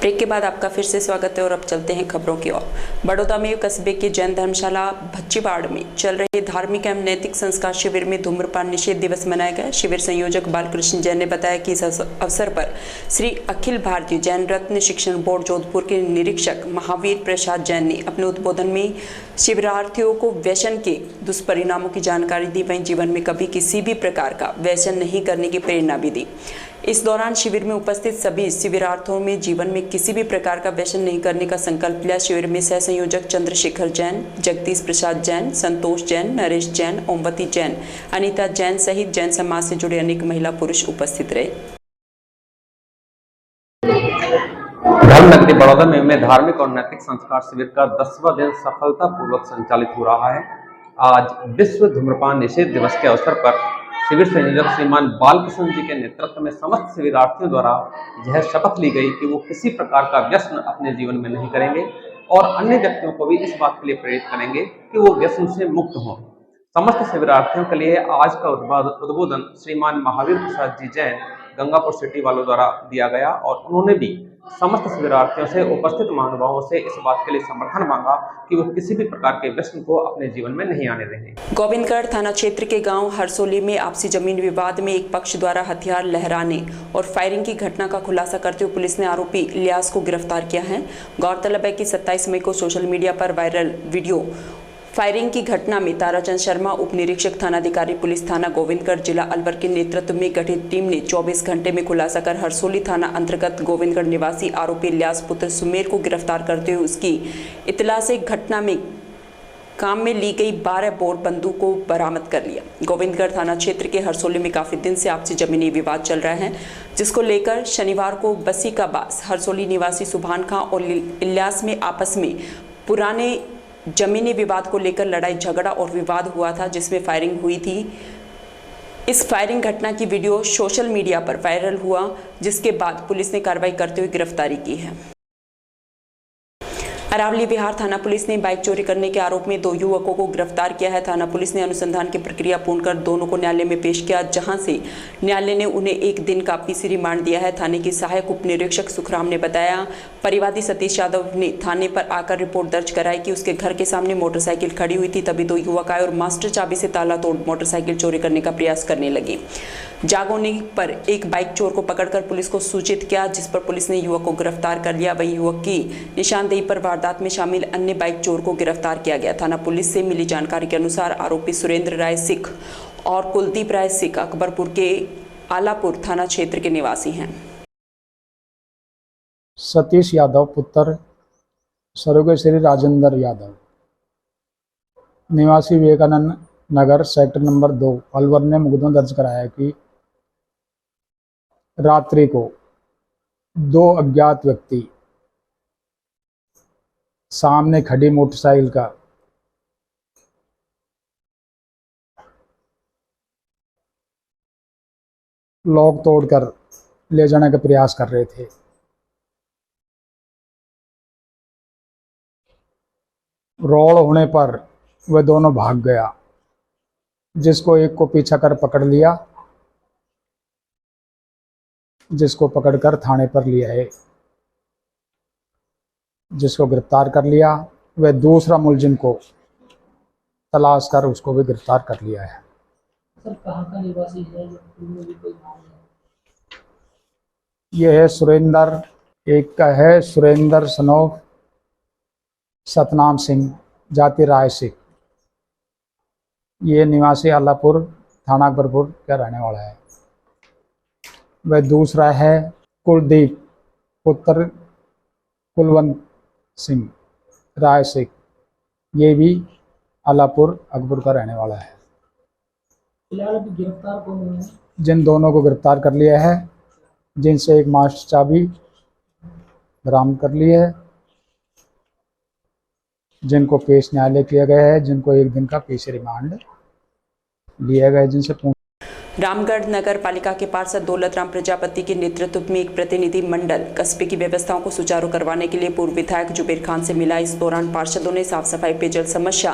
ब्रेक के बाद आपका फिर से स्वागत है और अब चलते हैं खबरों की ओर। बड़ौदा में कस्बे के जैन धर्मशाला भच्चीवाड़ में चल रहे धार्मिक एवं नैतिक संस्कार शिविर में धूम्रपान निषेध दिवस मनाया गया। शिविर संयोजक बालकृष्ण जैन ने बताया कि इस अवसर पर श्री अखिल भारतीय जैन रत्न शिक्षण बोर्ड जोधपुर के निरीक्षक महावीर प्रसाद जैन ने अपने उद्बोधन में शिविरार्थियों को व्यसन के दुष्परिणामों की जानकारी दी। वहीं जीवन में कभी किसी भी प्रकार का व्यसन नहीं करने की प्रेरणा भी दी। इस दौरान शिविर में उपस्थित सभी शिविरार्थियों में जीवन में किसी भी प्रकार का व्यसन नहीं करने का संकल्प लिया। शिविर में सह संयोजक चंद्रशेखर जैन, जगदीश प्रसाद जैन, संतोष जैन, नरेश जैन, ओमवती जैन, अनीता जैन सहित जैन समाज से जुड़े अनेक महिला पुरुष उपस्थित रहे। धर्म नगरी बड़ौदा में धार्मिक और नैतिक संस्कार शिविर का 10वां दिन सफलतापूर्वक संचालित हो रहा है। आज विश्व धूम्रपान निषेध दिवस के अवसर पर शिविर संयोजक श्रीमान बालकृष्ण जी के नेतृत्व में समस्त शिविरार्थियों द्वारा यह शपथ ली गई कि वो किसी प्रकार का व्यसन अपने जीवन में नहीं करेंगे और अन्य व्यक्तियों को भी इस बात के लिए प्रेरित करेंगे कि वो व्यसन से मुक्त हों। समस्त शिविरार्थियों के लिए आज का उद्बोधन श्रीमान महावीर प्रसाद जी जैन गंगापुर सिटी वालों द्वारा दिया गया और उन्होंने भी समस्त शिविरार्थियों से, उपस्थित महानुभावों से इस बात के लिए समर्थन मांगा कि वो किसी भी प्रकार के व्यसन को अपने जीवन में नहीं आने देंगे। गोविंदगढ़ थाना क्षेत्र के गांव हरसोली में आपसी जमीन विवाद में एक पक्ष द्वारा हथियार लहराने और फायरिंग की घटना का खुलासा करते हुए पुलिस ने आरोपी इलियास को गिरफ्तार किया है। गौरतलब है कि 27 मई को सोशल मीडिया पर वायरल वीडियो फायरिंग की घटना में ताराचंद शर्मा, उप निरीक्षक थानाधिकारी पुलिस थाना गोविंदगढ़ जिला अलवर के नेतृत्व में गठित टीम ने 24 घंटे में खुलासा कर हरसोली थाना अंतर्गत गोविंदगढ़ निवासी आरोपी इलियास पुत्र सुमेर को गिरफ्तार करते हुए उसकी इत्तला से घटना में काम में ली गई 12 बोर बंदूक को बरामद कर लिया। गोविंदगढ़ थाना क्षेत्र के हरसोली में काफी दिन से आपसी जमीनी विवाद चल रहा है, जिसको लेकर शनिवार को बसी का बास हरसोली निवासी सुभान खां और इलियास में आपस में पुराने जमीनी विवाद को लेकर लड़ाई झगड़ा और विवाद हुआ था, जिसमें फायरिंग हुई थी। इस फायरिंग घटना की वीडियो सोशल मीडिया पर वायरल हुआ, जिसके बाद पुलिस ने कार्रवाई करते हुए गिरफ्तारी की है। अरावली बिहार थाना पुलिस ने बाइक चोरी करने के आरोप में 2 युवकों को गिरफ्तार किया है। थाना पुलिस ने अनुसंधान की प्रक्रिया पूर्ण कर दोनों को न्यायालय में पेश किया, जहां से न्यायालय ने उन्हें 1 दिन का पीसी रिमांड दिया है। थाने के सहायक उप निरीक्षक सुखराम ने बताया, परिवादी सतीश यादव ने थाने पर आकर रिपोर्ट दर्ज कराई कि उसके घर के सामने मोटरसाइकिल खड़ी हुई थी, तभी 2 युवक आए और मास्टर चाबी से ताला तोड़ मोटरसाइकिल चोरी करने का प्रयास करने लगे। जागोने पर एक बाइक चोर को पकड़कर पुलिस को सूचित किया, जिस पर पुलिस ने युवक को गिरफ्तार कर लिया। वहीं युवक की निशानदेही पर वारदात में शामिल अन्य बाइक चोर को गिरफ्तार किया गया। थाना पुलिस से मिली जानकारी के अनुसार आरोपी सुरेंद्र राय सिख और कुलदीप राय सिख अकबरपुर के आलापुर थाना क्षेत्र के निवासी हैं। सतीश यादव पुत्र स्वर्गीय श्री राजेंद्र यादव निवासी विवेकानंद नगर सेक्टर नंबर 2 अलवर ने मुकदमा दर्ज कराया कि रात्रि को 2 अज्ञात व्यक्ति सामने खड़ी मोटरसाइकिल का लॉक तोड़कर ले जाने का प्रयास कर रहे थे। रोड होने पर वे दोनों भाग गया, जिसको एक को पीछा कर पकड़ लिया, जिसको पकड़कर थाने पर लिया है, जिसको गिरफ्तार कर लिया। वह दूसरा मुलजिम को तलाश कर उसको भी गिरफ्तार कर लिया है। सर, कहाँ का निवासी है? यह है सुरेंद्र, एक का है सुरेंद्र सनोफ सतनाम सिंह, जाति राय सिख। ये निवासी आलापुर थाना अकबरपुर का रहने वाला है। वह दूसरा है कुलदीप पुत्र कुलवंत सिंह राय सिख, ये भी आलापुर अकबर का रहने वाला है। फिलहाल अभी गिरफ्तार कौन हुए हैं? जिन दोनों को गिरफ्तार कर लिया है, जिनसे एक मास्टर चाबी बरामद कर ली है, जिनको पेश न्यायालय किया गया है, जिनको 1 दिन का पीसी रिमांड लिया गया है, जिनसे रामगढ़ नगर पालिका के पार्षद दौलतराम प्रजापति के नेतृत्व में एक प्रतिनिधि मंडल कस्बे की व्यवस्थाओं को सुचारू करवाने के लिए पूर्व विधायक जुबेर खान से मिला। इस दौरान पार्षदों ने साफ सफाई, पेयजल समस्या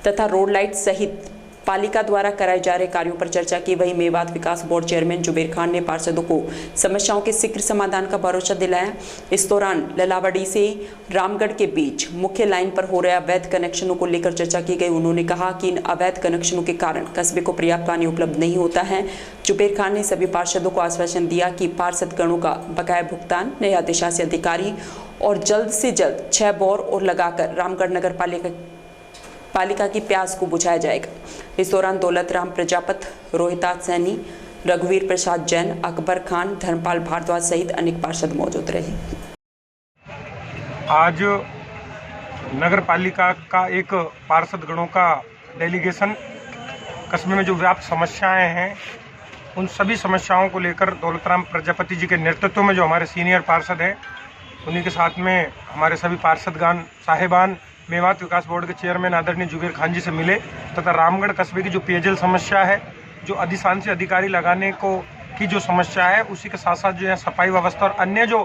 तथा रोड लाइट सहित पालिका द्वारा कराए जा रहे कार्यों पर चर्चा की। वहीं मेवात विकास बोर्ड चेयरमैन जुबेर खान ने पार्षदों को समस्याओं के शीघ्र समाधान का भरोसा दिलाया। इस दौरान ललावड़ी से रामगढ़ के बीच मुख्य लाइन पर हो रहे अवैध कनेक्शनों को लेकर चर्चा की गई। उन्होंने कहा कि इन अवैध कनेक्शनों के कारण कस्बे को पर्याप्त पानी उपलब्ध नहीं होता है। जुबेर खान ने सभी पार्षदों को आश्वासन दिया कि पार्षद गणों का बकाया भुगतान नए अधिशासी अधिकारी और जल्द से जल्द 6 बोर और लगाकर रामगढ़ नगर पालिका की प्यास को बुझाया जाएगा। इस दौरान दौलतराम प्रजापत, रोहिताज सैनी, रघुवीर प्रसाद जैन, अकबर खान, धर्मपाल भारद्वाज सहित अनेक पार्षद मौजूद रहे। आज नगर पालिका का एक पार्षद गणों का डेलीगेशन कस्बे में जो व्याप्त समस्याएं हैं, उन सभी समस्याओं को लेकर दौलतराम प्रजापति जी के नेतृत्व में जो हमारे सीनियर पार्षद हैं, उन्हीं के साथ में हमारे सभी पार्षदगान साहिबान मेवात विकास बोर्ड के चेयरमैन आदरणीय जुबेर खान जी से मिले तथा रामगढ़ कस्बे की जो पेयजल समस्या है, जो अधिशासी अधिकारी लगाने को की जो समस्या है, उसी के साथ साथ जो है सफाई व्यवस्था और अन्य जो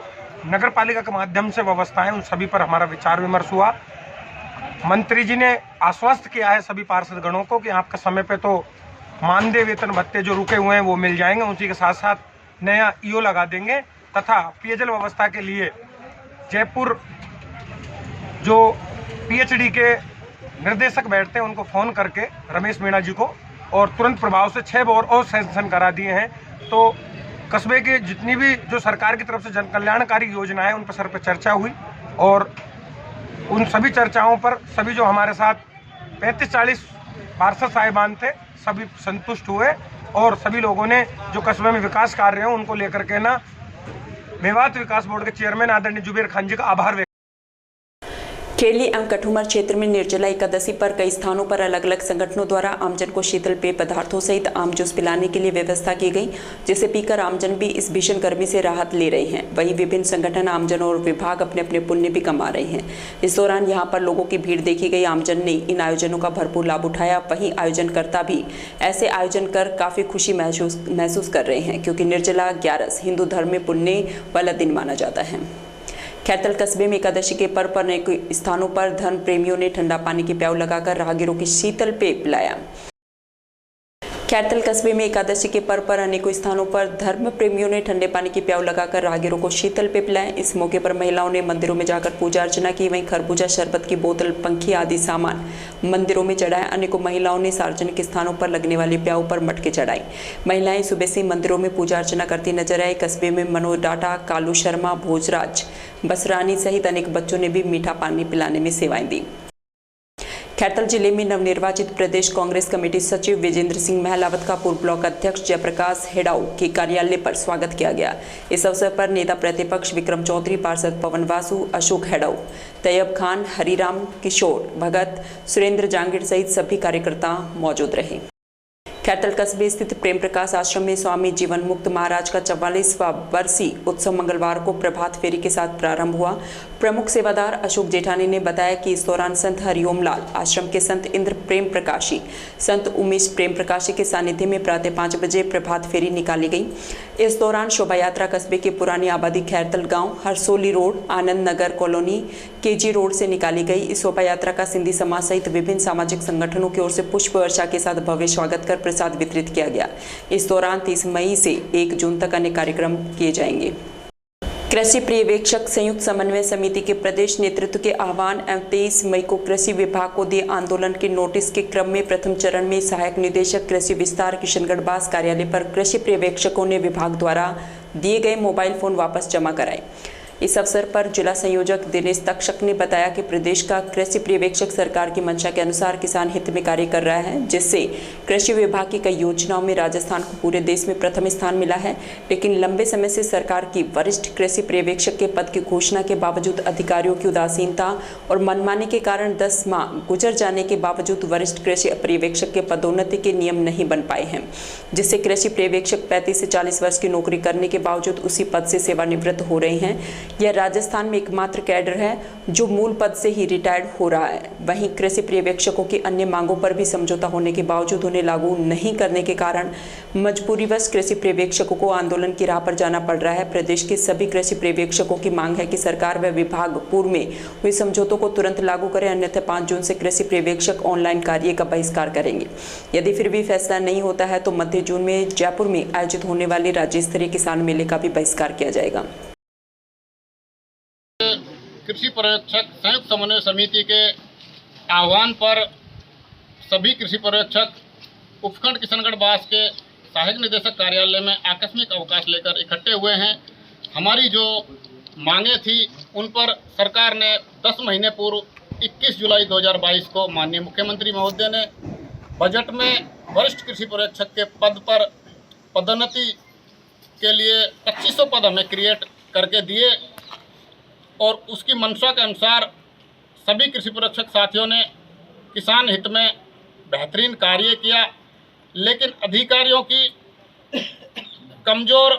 नगर पालिका के माध्यम से व्यवस्था है, उन सभी पर हमारा विचार विमर्श हुआ। मंत्री जी ने आश्वस्त किया है सभी पार्षद गणों को कि आपका समय पे तो मानदेय वेतन भत्ते जो रुके हुए हैं वो मिल जाएंगे। उसी के साथ साथ नया ईओ लगा देंगे तथा पेयजल व्यवस्था के लिए जयपुर जो पीएचडी के निर्देशक बैठते हैं उनको फ़ोन करके रमेश मीणा जी को और तुरंत प्रभाव से 6 बोर और सैंक्शन करा दिए हैं। तो कस्बे के जितनी भी जो सरकार की तरफ से जन कल्याणकारी योजना है उन पर सर पर चर्चा हुई और उन सभी चर्चाओं पर सभी जो हमारे साथ 35-40 पार्षद साहिबान थे सभी संतुष्ट हुए और सभी लोगों ने जो कस्बे में विकास कार्य हैं उनको लेकर के ना मेवात विकास बोर्ड के चेयरमैन आदरणीय जुबेर खान जी का आभार व्यक्त। केरली एवं कठुमर क्षेत्र में निर्जला एकादशी पर कई स्थानों पर अलग अलग संगठनों द्वारा आमजन को शीतल पेय पदार्थों सहित आम जूस पिलाने के लिए व्यवस्था की गई, जिसे पीकर आमजन भी इस भीषण गर्मी से राहत ले रहे हैं। वहीं विभिन्न संगठन, आमजन और विभाग अपने अपने पुण्य भी कमा रहे हैं। इस दौरान यहां पर लोगों की भीड़ देखी गई। आमजन ने इन आयोजनों का भरपूर लाभ उठाया। वहीं आयोजनकर्ता भी ऐसे आयोजन कर काफी खुशी महसूस कर रहे हैं, क्योंकि निर्जला 11 हिंदू धर्म में पुण्य वाला दिन माना जाता है। खैरतल कस्बे में एकादशी के पर्व पर अनेक स्थानों पर धर्म प्रेमियों ने ठंडा पानी की प्याऊ लगाकर राहगीरों की शीतल पेय पिलाया। खैरतल कस्बे में एकादशी के पर्व पर अनेकों स्थानों पर धर्म प्रेमियों ने ठंडे पानी की प्याऊ लगाकर राहगीरों को शीतल पेय पिलाया। इस मौके पर महिलाओं ने मंदिरों में जाकर पूजा अर्चना की। वहीं खरबूजा, शरबत की बोतल, पंखी आदि सामान मंदिरों में चढ़ाए। अनेकों महिलाओं ने सार्वजनिक स्थानों पर लगने वाली प्याऊ पर मटके चढ़ाई। महिलाएं सुबह से मंदिरों में पूजा अर्चना करती नजर आई। कस्बे में मनोज डाटा, कालू शर्मा, भोजराज, बसरानी सहित अनेक बच्चों ने भी मीठा पानी पिलाने में सेवाएं दी। खैरतल जिले में नवनिर्वाचित प्रदेश कांग्रेस कमेटी सचिव विजेंद्र सिंह महलावत का पूर्व ब्लॉक अध्यक्ष जयप्रकाश हेडाऊ के कार्यालय पर स्वागत किया गया। इस अवसर पर नेता प्रतिपक्ष विक्रम चौधरी, पार्षद पवन वासु, अशोक हेडाऊ, तैयब खान, हरिराम, किशोर भगत, सुरेंद्र जांगीर सहित सभी कार्यकर्ता मौजूद रहे। खैरतल कस्बे स्थित प्रेम प्रकाश आश्रम में स्वामी जीवन मुक्त महाराज का 44वां वर्षीय उत्सव मंगलवार को प्रभात फेरी के साथ प्रारंभ हुआ। प्रमुख सेवादार अशोक जेठानी ने बताया कि इस दौरान संत हरिओम लाल, आश्रम के संत इंद्र प्रेम प्रकाशी, संत उमेश प्रेम प्रकाशी के सानिध्य में प्रातः 5 बजे प्रभात फेरी निकाली गई। इस दौरान शोभा यात्रा कस्बे के पुरानी आबादी खैरतल गांव, Harsoli road, Anand Nagar colony, KG road से निकाली गई। इस शोभा यात्रा का सिंधी समाज सहित विभिन्न सामाजिक संगठनों की ओर से पुष्प वर्षा के साथ भव्य स्वागत कर प्रसाद वितरित किया गया। इस दौरान 30 मई से 1 जून तक अनेक कार्यक्रम किए जाएंगे। कृषि पर्यवेक्षक संयुक्त समन्वय समिति के प्रदेश नेतृत्व के आह्वान एवं 23 मई को कृषि विभाग को दिए आंदोलन के नोटिस के क्रम में प्रथम चरण में सहायक निदेशक कृषि विस्तार किशनगढ़ बास कार्यालय पर कृषि पर्यवेक्षकों ने विभाग द्वारा दिए गए मोबाइल फोन वापस जमा कराए। इस अवसर पर जिला संयोजक दिनेश तक्षक ने बताया कि प्रदेश का कृषि पर्यवेक्षक सरकार की मंशा के अनुसार किसान हित में कार्य कर रहा है, जिससे कृषि विभाग की कई योजनाओं में राजस्थान को पूरे देश में प्रथम स्थान मिला है। लेकिन लंबे समय से सरकार की वरिष्ठ कृषि पर्यवेक्षक के पद की घोषणा के बावजूद अधिकारियों की उदासीनता और मनमानी के कारण 10 माह गुजर जाने के बावजूद वरिष्ठ कृषि पर्यवेक्षक के पदोन्नति के नियम नहीं बन पाए हैं, जिससे कृषि पर्यवेक्षक 35 से 40 वर्ष की नौकरी करने के बावजूद उसी पद से सेवानिवृत्त हो रहे हैं। यह राजस्थान में एकमात्र कैडर है जो मूल पद से ही रिटायर्ड हो रहा है। वहीं कृषि पर्यवेक्षकों की अन्य मांगों पर भी समझौता होने के बावजूद उन्हें लागू नहीं करने के कारण मजबूरीवश कृषि पर्यवेक्षकों को आंदोलन की राह पर जाना पड़ रहा है। प्रदेश के सभी कृषि पर्यवेक्षकों की मांग है कि सरकार व विभाग पूर्व में हुए समझौतों को तुरंत लागू करें, अन्यथा 5 जून से कृषि पर्यवेक्षक ऑनलाइन कार्य का बहिष्कार करेंगे। यदि फिर भी फैसला नहीं होता है तो मध्य जून में जयपुर में आयोजित होने वाले राज्य स्तरीय किसान मेले का भी बहिष्कार किया जाएगा। कृषि पर्यवेक्षक संयुक्त समन्वय समिति के आह्वान पर सभी कृषि पर्यवेक्षक उपखंड किशनगढ़ बास के सहायक निदेशक कार्यालय में आकस्मिक अवकाश लेकर इकट्ठे हुए हैं। हमारी जो मांगे थी उन पर सरकार ने 10 महीने पूर्व 21 जुलाई 2022 को माननीय मुख्यमंत्री महोदय ने बजट में वरिष्ठ कृषि पर्यवेक्षक के पद पर पदोन्नति के लिए 2500 पद हमें क्रिएट करके दिए और उसकी मंशा के अनुसार सभी कृषि पर्यवेक्षक साथियों ने किसान हित में बेहतरीन कार्य किया। लेकिन अधिकारियों की कमज़ोर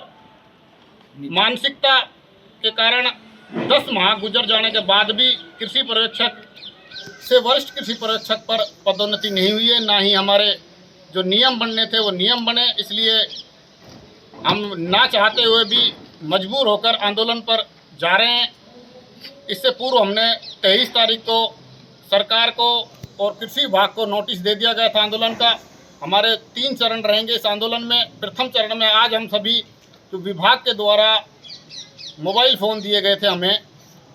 मानसिकता के कारण 10 माह गुजर जाने के बाद भी कृषि पर्यवेक्षक से वरिष्ठ कृषि पर्यवेक्षक पर पदोन्नति नहीं हुई है। ना ही हमारे जो नियम बनने थे वो नियम बने, इसलिए हम ना चाहते हुए भी मजबूर होकर आंदोलन पर जा रहे हैं। इससे पूर्व हमने 23 तारीख को सरकार को और कृषि विभाग को नोटिस दे दिया गया था आंदोलन का। हमारे 3 चरण रहेंगे इस आंदोलन में। प्रथम चरण में आज हम सभी जो विभाग के द्वारा मोबाइल फ़ोन दिए गए थे हमें,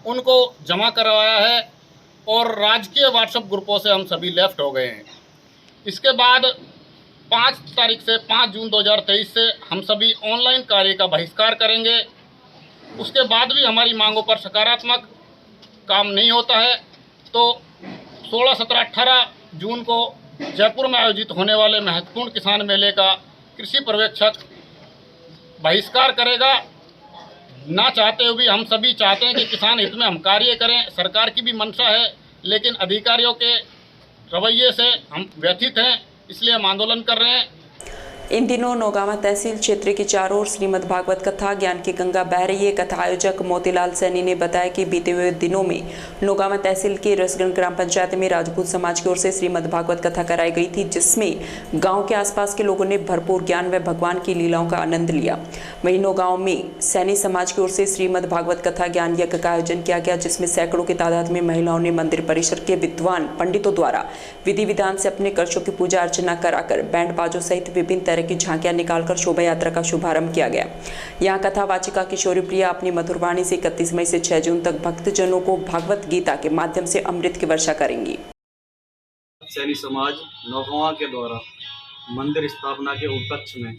उनको जमा करवाया है और राजकीय व्हाट्सएप ग्रुपों से हम सभी लेफ्ट हो गए हैं। इसके बाद 5 तारीख से 5 जून 2023 से हम सभी ऑनलाइन कार्य का बहिष्कार करेंगे। उसके बाद भी हमारी मांगों पर सकारात्मक काम नहीं होता है तो 16, 17, 18 जून को जयपुर में आयोजित होने वाले महत्वपूर्ण किसान मेले का कृषि पर्यवेक्षक बहिष्कार करेगा। ना चाहते हुए भी हम सभी चाहते हैं कि किसान हित में हम कार्य करें। सरकार की भी मंशा है, लेकिन अधिकारियों के रवैये से हम व्यथित हैं, इसलिए हम आंदोलन कर रहे हैं। इन दिनों नौगावा तहसील क्षेत्र के चारों ओर श्रीमद् भागवत कथा ज्ञान की गंगा बह रही है। कथा आयोजक मोतीलाल सैनी ने बताया कि बीते हुए दिनों में नौगावा तहसील के रसगढ़ ग्राम पंचायत में राजपूत समाज की ओर से श्रीमद् भागवत कथा कराई गई थी, जिसमें गांव के आसपास के लोगों ने भरपूर ज्ञान व भगवान की लीलाओं का आनंद लिया। वहीं नौगांव में सैनी समाज की ओर से श्रीमद् भागवत कथा ज्ञान यज्ञ का आयोजन किया गया, जिसमें सैकड़ों की तादाद में महिलाओं ने मंदिर परिसर के विद्वान पंडितों द्वारा विधि विधान से अपने कलशों की पूजा अर्चना कराकर बैंड बाजों सहित विभिन्न तरह की झांकियां निकालकर शोभा यात्रा का शुभारंभ किया गया। यहाँ कथावाचिका किशोरी प्रिया अपनी मधुर वाणी से 31 मई से 6 जून तक भक्तजनों को भगवत गीता के माध्यम से अमृत की वर्षा करेंगी। सैनी समाज नौगावा के द्वारा मंदिर स्थापना के उपलक्ष्य में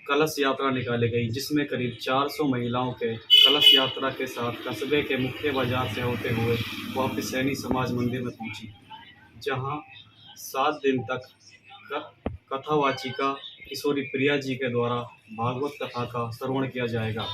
कलश यात्रा निकाली गई, जिसमें करीब 400 महिलाओं के कलश यात्रा के साथ कस्बे के मुख्य बाजार से होते हुए वापस सैनी समाज मंदिर में पहुंची, जहां 7 दिन तक कथावाचिका किशोरी प्रिया जी के द्वारा भागवत कथा का श्रवण किया जाएगा।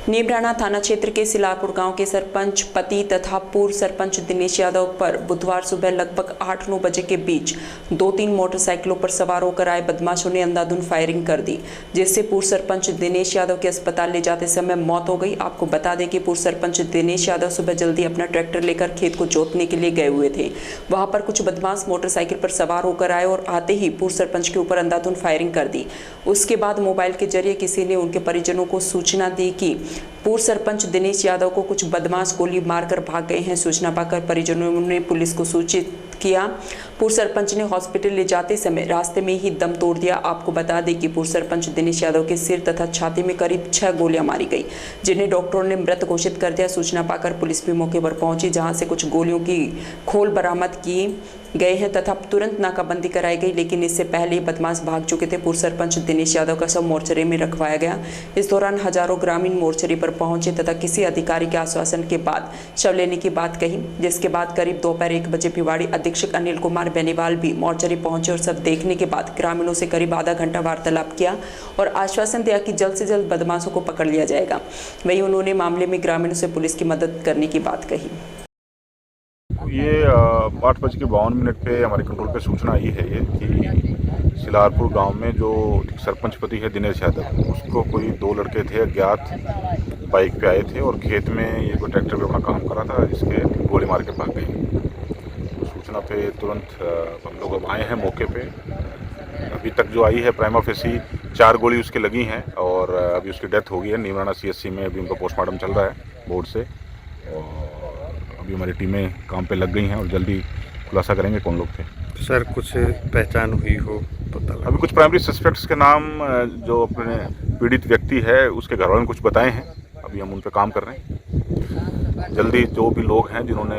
नीमराना थाना क्षेत्र के सिलारपुर गांव के सरपंच पति तथा पूर्व सरपंच दिनेश यादव पर बुधवार सुबह लगभग 8-9 बजे के बीच 2-3 मोटरसाइकिलों पर सवार होकर आए बदमाशों ने अंधाधुंध फायरिंग कर दी, जिससे पूर्व सरपंच दिनेश यादव के अस्पताल ले जाते समय मौत हो गई। आपको बता दें कि पूर्व सरपंच दिनेश यादव सुबह जल्दी अपना ट्रैक्टर लेकर खेत को जोतने के लिए गए हुए थे। वहां पर कुछ बदमाश मोटरसाइकिल पर सवार होकर आए और आते ही पूर्व सरपंच के ऊपर अंधाधुंध फायरिंग कर दी। उसके बाद मोबाइल के जरिए किसी ने उनके परिजनों को सूचना दी कि पूर्व सरपंच दिनेश यादव को कुछ बदमाश गोली मारकर भाग गए हैं। सूचना पाकर परिजनों ने पुलिस को सूचित किया। पूर्व सरपंच ने हॉस्पिटल ले जाते समय रास्ते में ही दम तोड़ दिया। आपको बता दें कि पूर्व सरपंच दिनेश यादव के सिर तथा छाती में करीब 6 गोलियां मारी गई, जिन्हें डॉक्टरों ने मृत घोषित कर दिया। सूचना पाकर पुलिस भी मौके पर पहुंची, जहां से कुछ गोलियों की खोल बरामद की गए हैं तथा तुरंत नाकाबंदी कराई गई, लेकिन इससे पहले बदमाश भाग चुके थे। पूर्व सरपंच दिनेश यादव का शव मोर्चरी में रखवाया गया। इस दौरान हजारों ग्रामीण मोर्चरी पर पहुंचे तथा किसी अधिकारी के आश्वासन के बाद शव लेने की बात कही, जिसके बाद करीब दोपहर 1 बजे भिवाड़ी अधीक्षक अनिल कुमार बेनीवाल भी मोर्चरी पहुंचे और शव देखने के बाद ग्रामीणों से करीब आधा घंटा वार्तालाप किया और आश्वासन दिया कि जल्द से जल्द बदमाशों को पकड़ लिया जाएगा। वहीं उन्होंने मामले में ग्रामीणों से पुलिस की मदद करने की बात कही। ये 8:52 पे हमारे कंट्रोल पे सूचना आई है ये कि सिलारपुर गांव में जो सरपंच पति है दिनेश यादव, उसको कोई 2 लड़के थे अज्ञात बाइक पे आए थे और खेत में ये कोई ट्रैक्टर पे अपना काम कर रहा था, जिसके गोली मार के भाग गए। तो सूचना पे तुरंत हम लोग अब आए हैं मौके पे। अभी तक जो आई है प्राइमा फेसी 4 गोली उसके लगी हैं और अभी उसकी डेथ हो गई है। नीमराना CSC में अभी उनका पोस्टमार्टम चल रहा है बोर्ड से और अभी हमारी टीमें काम पे लग गई हैं और जल्दी खुलासा करेंगे कौन लोग थे। सर कुछ पहचान हुई हो पता? अभी कुछ प्राइमरी सस्पेक्ट्स के नाम जो अपने पीड़ित व्यक्ति है उसके घर वालों ने कुछ बताए हैं, अभी हम उन पे काम कर रहे हैं। जल्दी जो भी लोग हैं जिन्होंने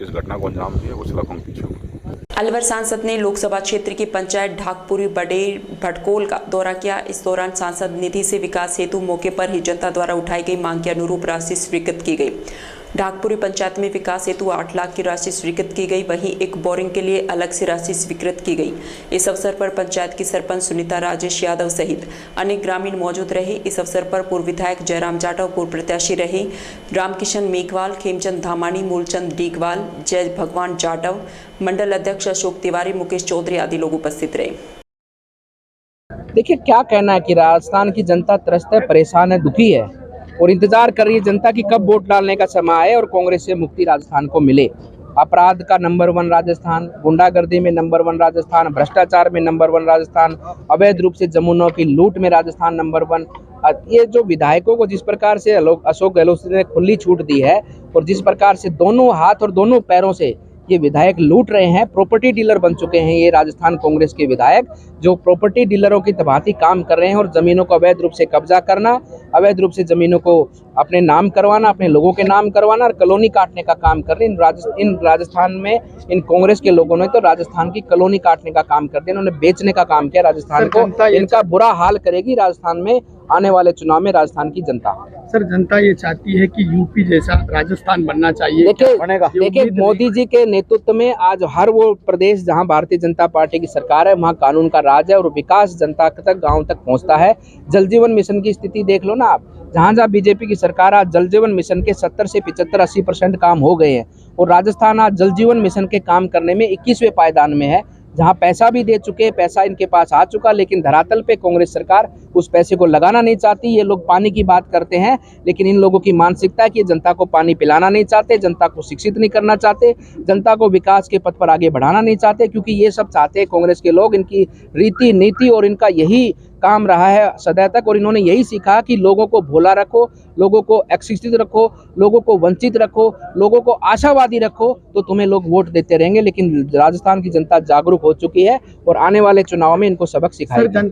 इस घटना को अंजाम दिया वो सलाखों के पीछे होंगे। अलवर सांसद ने लोकसभा क्षेत्र की पंचायत ढाकपुरी बडेर भटकोल का दौरा किया। इस दौरान सांसद निधि से विकास हेतु मौके पर ही जनता द्वारा उठाई गई मांग के अनुरूप राशि स्वीकृत की गई। ढाकपुरी पंचायत में विकास हेतु 8 लाख की राशि स्वीकृत की गई, वहीं एक बोरिंग के लिए अलग से राशि स्वीकृत की गई। इस अवसर पर पंचायत की सरपंच सुनीता राजेश यादव सहित अनेक ग्रामीण मौजूद रहे। इस अवसर पर पूर्व विधायक जयराम जाटव, पूर्व प्रत्याशी रहे रामकिशन मेघवाल, खेमचंद धामानी, मूलचंद डीगवाल, जय भगवान जाटव, मंडल अध्यक्ष अशोक तिवारी, मुकेश चौधरी आदि लोग उपस्थित रहे। देखिए क्या कहना है कि राजस्थान की जनता त्रस्त है, परेशान है, दुखी है और इंतजार कर रही है जनता की कब वोट डालने का समय आए और कांग्रेस से मुक्ति राजस्थान को मिले। अपराध का नंबर 1 राजस्थान, गुंडागर्दी में नंबर 1 राजस्थान, भ्रष्टाचार में नंबर 1 राजस्थान, अवैध रूप से जमीनों की लूट में राजस्थान नंबर 1। ये जो विधायकों को जिस प्रकार से अशोक गहलोत ने खुली छूट दी है और जिस प्रकार से दोनों हाथ और दोनों पैरों से ये विधायक लूट रहे हैं, प्रॉपर्टी डीलर बन चुके हैं ये राजस्थान कांग्रेस के विधायक, जो प्रॉपर्टी डीलरों की भांति काम कर रहे हैं और ज़मीनों को अवैध रूप से कब्जा करना, अवैध रूप से ज़मीनों को अपने नाम करवाना, अपने लोगों के नाम करवाना और कॉलोनी काटने का काम कर रहे हैं। इन राजस्थान में इन कांग्रेस के लोगों ने तो राजस्थान की कॉलोनी काटने का काम कर दिया, इन्होंने बेचने का काम किया राजस्थान को। इनका बुरा हाल करेगी राजस्थान में आने वाले चुनाव में राजस्थान की जनता। सर, जनता ये चाहती है कि यूपी जैसा राजस्थान बनना चाहिए। देखिए मोदी जी के नेतृत्व में आज हर वो प्रदेश जहां भारतीय जनता पार्टी की सरकार है वहां कानून का राज है और विकास जनता तक, गांव तक पहुंचता है। जल जीवन मिशन की स्थिति देख लो ना आप, जहां बीजेपी की सरकार आज जल जीवन मिशन के 70 से 75-80% काम हो गए हैं और राजस्थान आज जल जीवन मिशन के काम करने में 21वें पायदान में है, जहां पैसा भी दे चुके, पैसा इनके पास आ चुका, लेकिन धरातल पे कांग्रेस सरकार उस पैसे को लगाना नहीं चाहती। ये लोग पानी की बात करते हैं, लेकिन इन लोगों की मानसिकता है कि जनता को पानी पिलाना नहीं चाहते, जनता को शिक्षित नहीं करना चाहते, जनता को विकास के पथ पर आगे बढ़ाना नहीं चाहते, क्योंकि ये सब चाहते हैं कांग्रेस के लोग। इनकी रीति नीति और इनका यही काम रहा है सदैव तक और इन्होंने यही सीखा कि लोगों को भोला रखो, लोगों को अशिक्षित रखो, लोगों को वंचित रखो, लोगों को आशावादी रखो, तो तुम्हें लोग वोट देते रहेंगे। लेकिन राजस्थान की जनता जागरूक हो चुकी है और आने वाले चुनाव में इनको सबक सिखाएगी।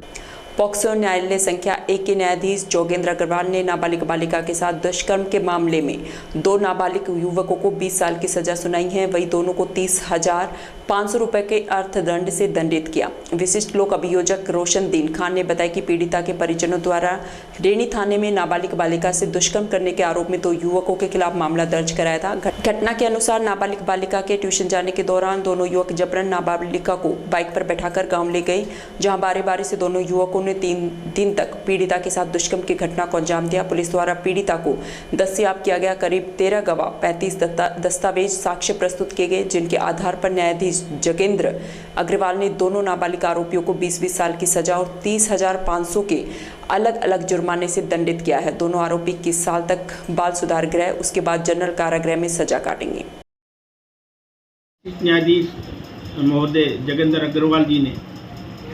पॉक्सो न्यायालय संख्या 1 के न्यायाधीश जोगेंद्र अग्रवाल ने नाबालिग बालिका के साथ दुष्कर्म के मामले में 2 नाबालिग युवकों को 20 साल की सजा सुनाई है। वही दोनों को 30,500 रुपए के अर्थदंड से दंडित किया। विशिष्ट लोक अभियोजक रोशन दीन खान ने बताया कि पीड़िता के परिजनों द्वारा रेणी थाने में नाबालिग बालिका से दुष्कर्म करने के आरोप में 2 युवकों के खिलाफ मामला दर्ज कराया था। घटना के अनुसार नाबालिग बालिका के ट्यूशन जाने के दौरान दोनों युवक जबरन नाबालिका को बाइक पर बैठाकर गाँव ले गए, जहाँ बारी बारी से दोनों युवकों ने 3 दिन तक पीड़िता के साथ दुष्कर्म की घटना को अंजाम दिया। पुलिस द्वारा पीड़िता को दस्तयाब किया गया। करीब 13 गवाह 35 दस्तावेज साक्ष्य प्रस्तुत किए गए, जिनके आधार पर न्यायाधीश जोगेंद्र अग्रवाल ने दोनों नाबालिग आरोपियों को 20-20 साल की सजा और 30,500 के अलग अलग जुर्माने से दंडित किया है। दोनों आरोपी 21 साल तक बाल सुधार गृह, उसके बाद जनरल कारागृह में सजा काटेंगे। न्यायाधीश महोदय जोगेंद्र अग्रवाल जी ने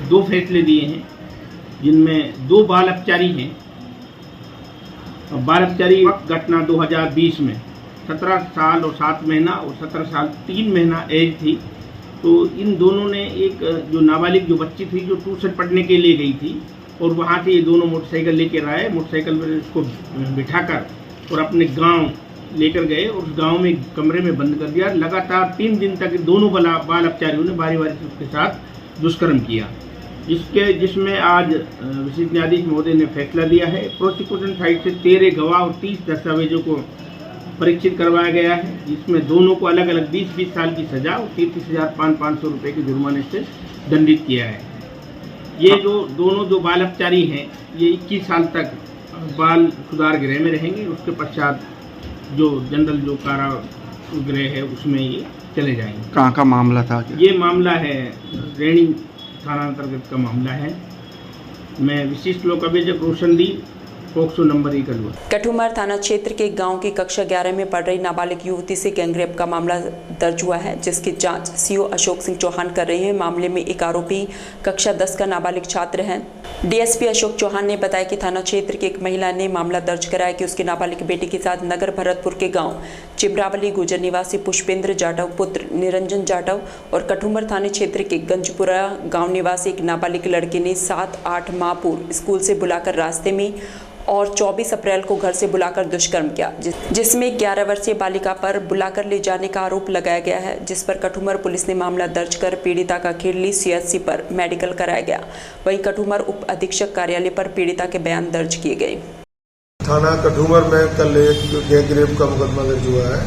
2 फैसले दिए हैं, जिनमें 2 बाल अपचारी हैं। बाल अपचारी घटना 2020 में 17 साल और 7 महीना और 17 साल 3 महीना एज थी। तो इन दोनों ने एक जो नाबालिग जो बच्ची थी जो ट्यूशन पढ़ने के लिए गई थी और वहाँ से ये दोनों मोटरसाइकिल लेकर आए, मोटरसाइकिल में उसको बिठाकर और अपने गांव लेकर गए और उस गांव में कमरे में बंद कर दिया। लगातार 3 दिन तक दोनों बाल अपचारियों ने बारी बारी से उसके साथ दुष्कर्म किया, जिसमें आज विशिष्ट न्यायाधीश महोदय ने फैसला दिया है। प्रोसिक्यूशन साइड से 13 गवाह और 30 दस्तावेजों को परीक्षित करवाया गया है, जिसमें दोनों को अलग अलग 20-20 साल की सजा और 30,500 रुपये के जुर्माने से दंडित किया है। ये जो दोनों जो बाल अपचारी हैं ये 21 साल तक बाल सुधार गृह में रहेंगे। उसके पश्चात जो जनरल जो कारागृह है उसमें ये चले जाएंगे। कहाँ का मामला था? ये मामला है रेणी थाना अंतर्गत का मामला है। मैं विशिष्ट लोक अभियोजक रोशन दी, पॉक्सो नंबर 1 अलवर। कठुमर थाना क्षेत्र के गांव की कक्षा 11 में पढ़ रही नाबालिग युवती से गैंगरेप का मामला दर्ज हुआ है, जिसकी जांच सीओ अशोक सिंह चौहान कर रहे हैं। मामले में एक आरोपी कक्षा 10 का नाबालिग छात्र है। डीएसपी अशोक चौहान ने बताया कि थाना क्षेत्र की एक महिला ने मामला दर्ज कराया कि उसकी नाबालिग बेटी के साथ नगर भरतपुर के गाँव चिमरावली गुजर निवासी पुष्पेंद्र जाटव पुत्र निरंजन जाटव और कठुमर थाने क्षेत्र के गंजपुरा गाँव निवासी एक नाबालिग लड़के ने 7-8 माह पूर्व स्कूल से बुलाकर रास्ते में और 24 अप्रैल को घर से बुलाकर दुष्कर्म किया, जिसमें 11 वर्षीय बालिका पर बुलाकर ले जाने का आरोप लगाया गया है, जिस पर कठुमर पुलिस ने मामला दर्ज कर पीड़िता का खेरली सीएचसी पर मेडिकल कराया गया। वहीं कठुमर उप अधीक्षक कार्यालय पर पीड़िता के बयान दर्ज किए गए। थाना कठुमर में कल एक गैंगरेप का मुकदमा दर्ज हुआ है।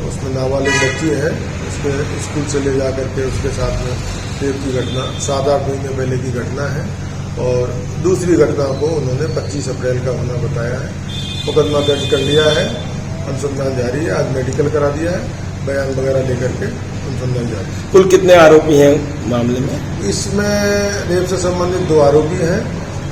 उसमें नाबालिग बच्ची है, उसके स्कूल से ले जा करके उसके साथ में रेप की घटना 7-8 महीने पहले की घटना है और दूसरी घटना को उन्होंने 25 अप्रैल का होना बताया है। मुकदमा दर्ज कर लिया है, अनुसंधान जारी है। आज मेडिकल करा दिया है, बयान वगैरह लेकर के अनुसंधान जारी है। कुल कितने आरोपी हैं मामले में? इसमें रेप से संबंधित 2 आरोपी हैं,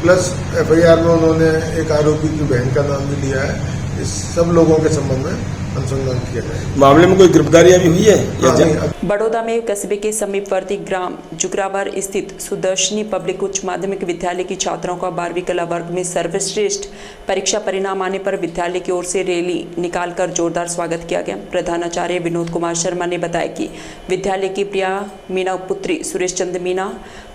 प्लस एफआईआर में उन्होंने एक आरोपी की बहन का नाम भी लिया है। इस सब लोगों के संबंध में अनुसंधान किया जाएगा। मामले में कोई गिरफ्तारी अभी हुई है या बड़ौदा में कस्बे के समीपवर्ती ग्राम जुगरावर स्थित सुदर्शनी पब्लिक उच्च माध्यमिक विद्यालय की छात्राओं का 12वीं कला वर्ग में सर्वश्रेष्ठ परीक्षा परिणाम आने पर विद्यालय की ओर से रैली निकालकर जोरदार स्वागत किया गया। प्रधानाचार्य विनोद कुमार शर्मा ने बताया कि विद्यालय की प्रिया मीना पुत्री सुरेश चंद्र मीना,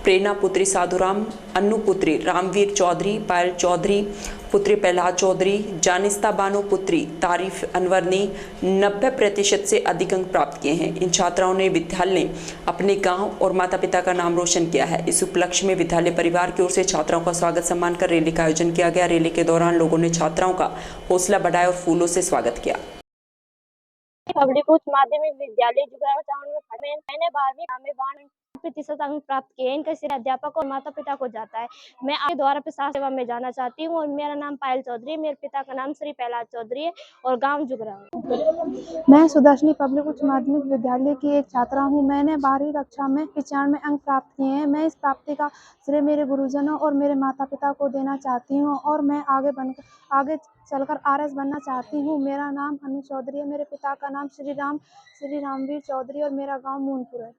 प्रेरणा पुत्री साधुराम, अन्नू पुत्री रामवीर चौधरी, पायल चौधरी पुत्री प्रहलाद चौधरी, जानिस्ता बानो पुत्री तारीफ अनवर ने 90% से अधिक अंक प्राप्त किए हैं। इन छात्राओं ने विद्यालय ने अपने गांव और माता पिता का नाम रोशन किया है। इस उपलक्ष्य में विद्यालय परिवार की ओर से छात्राओं का स्वागत सम्मान कर रैली का आयोजन किया गया। रैली के दौरान लोगों ने छात्राओं का हौसला बढ़ाया और फूलों से स्वागत किया। पब्लिक उच्च माध्यमिक विद्यालय जुगरावर टाउन में मैंने 12वीं में 92% अंक प्राप्त किए। इनका श्रेय अध्यापक और माता पिता को जाता है। मैं आपके द्वारा प्रशासन सेवा में जाना चाहती हूँ और मेरा नाम पायल चौधरी है। मेरे पिता का नाम श्री प्रहलाद चौधरी है और गांव जुगरावर। मैं सुदर्शनी पब्लिक उच्च माध्यमिक विद्यालय की एक छात्रा हूँ। मैंने 12वीं कक्षा में 95 अंक प्राप्त किए हैं। मैं इस प्राप्ति का श्रेय मेरे गुरुजनों और मेरे माता पिता को देना चाहती हूँ और मैं आगे चलकर RS बनना चाहती हूँ। मेरा नाम अनु चौधरी है। मेरे पिता का नाम श्री रामवीर चौधरी और मेरा गांव मूनपुर है।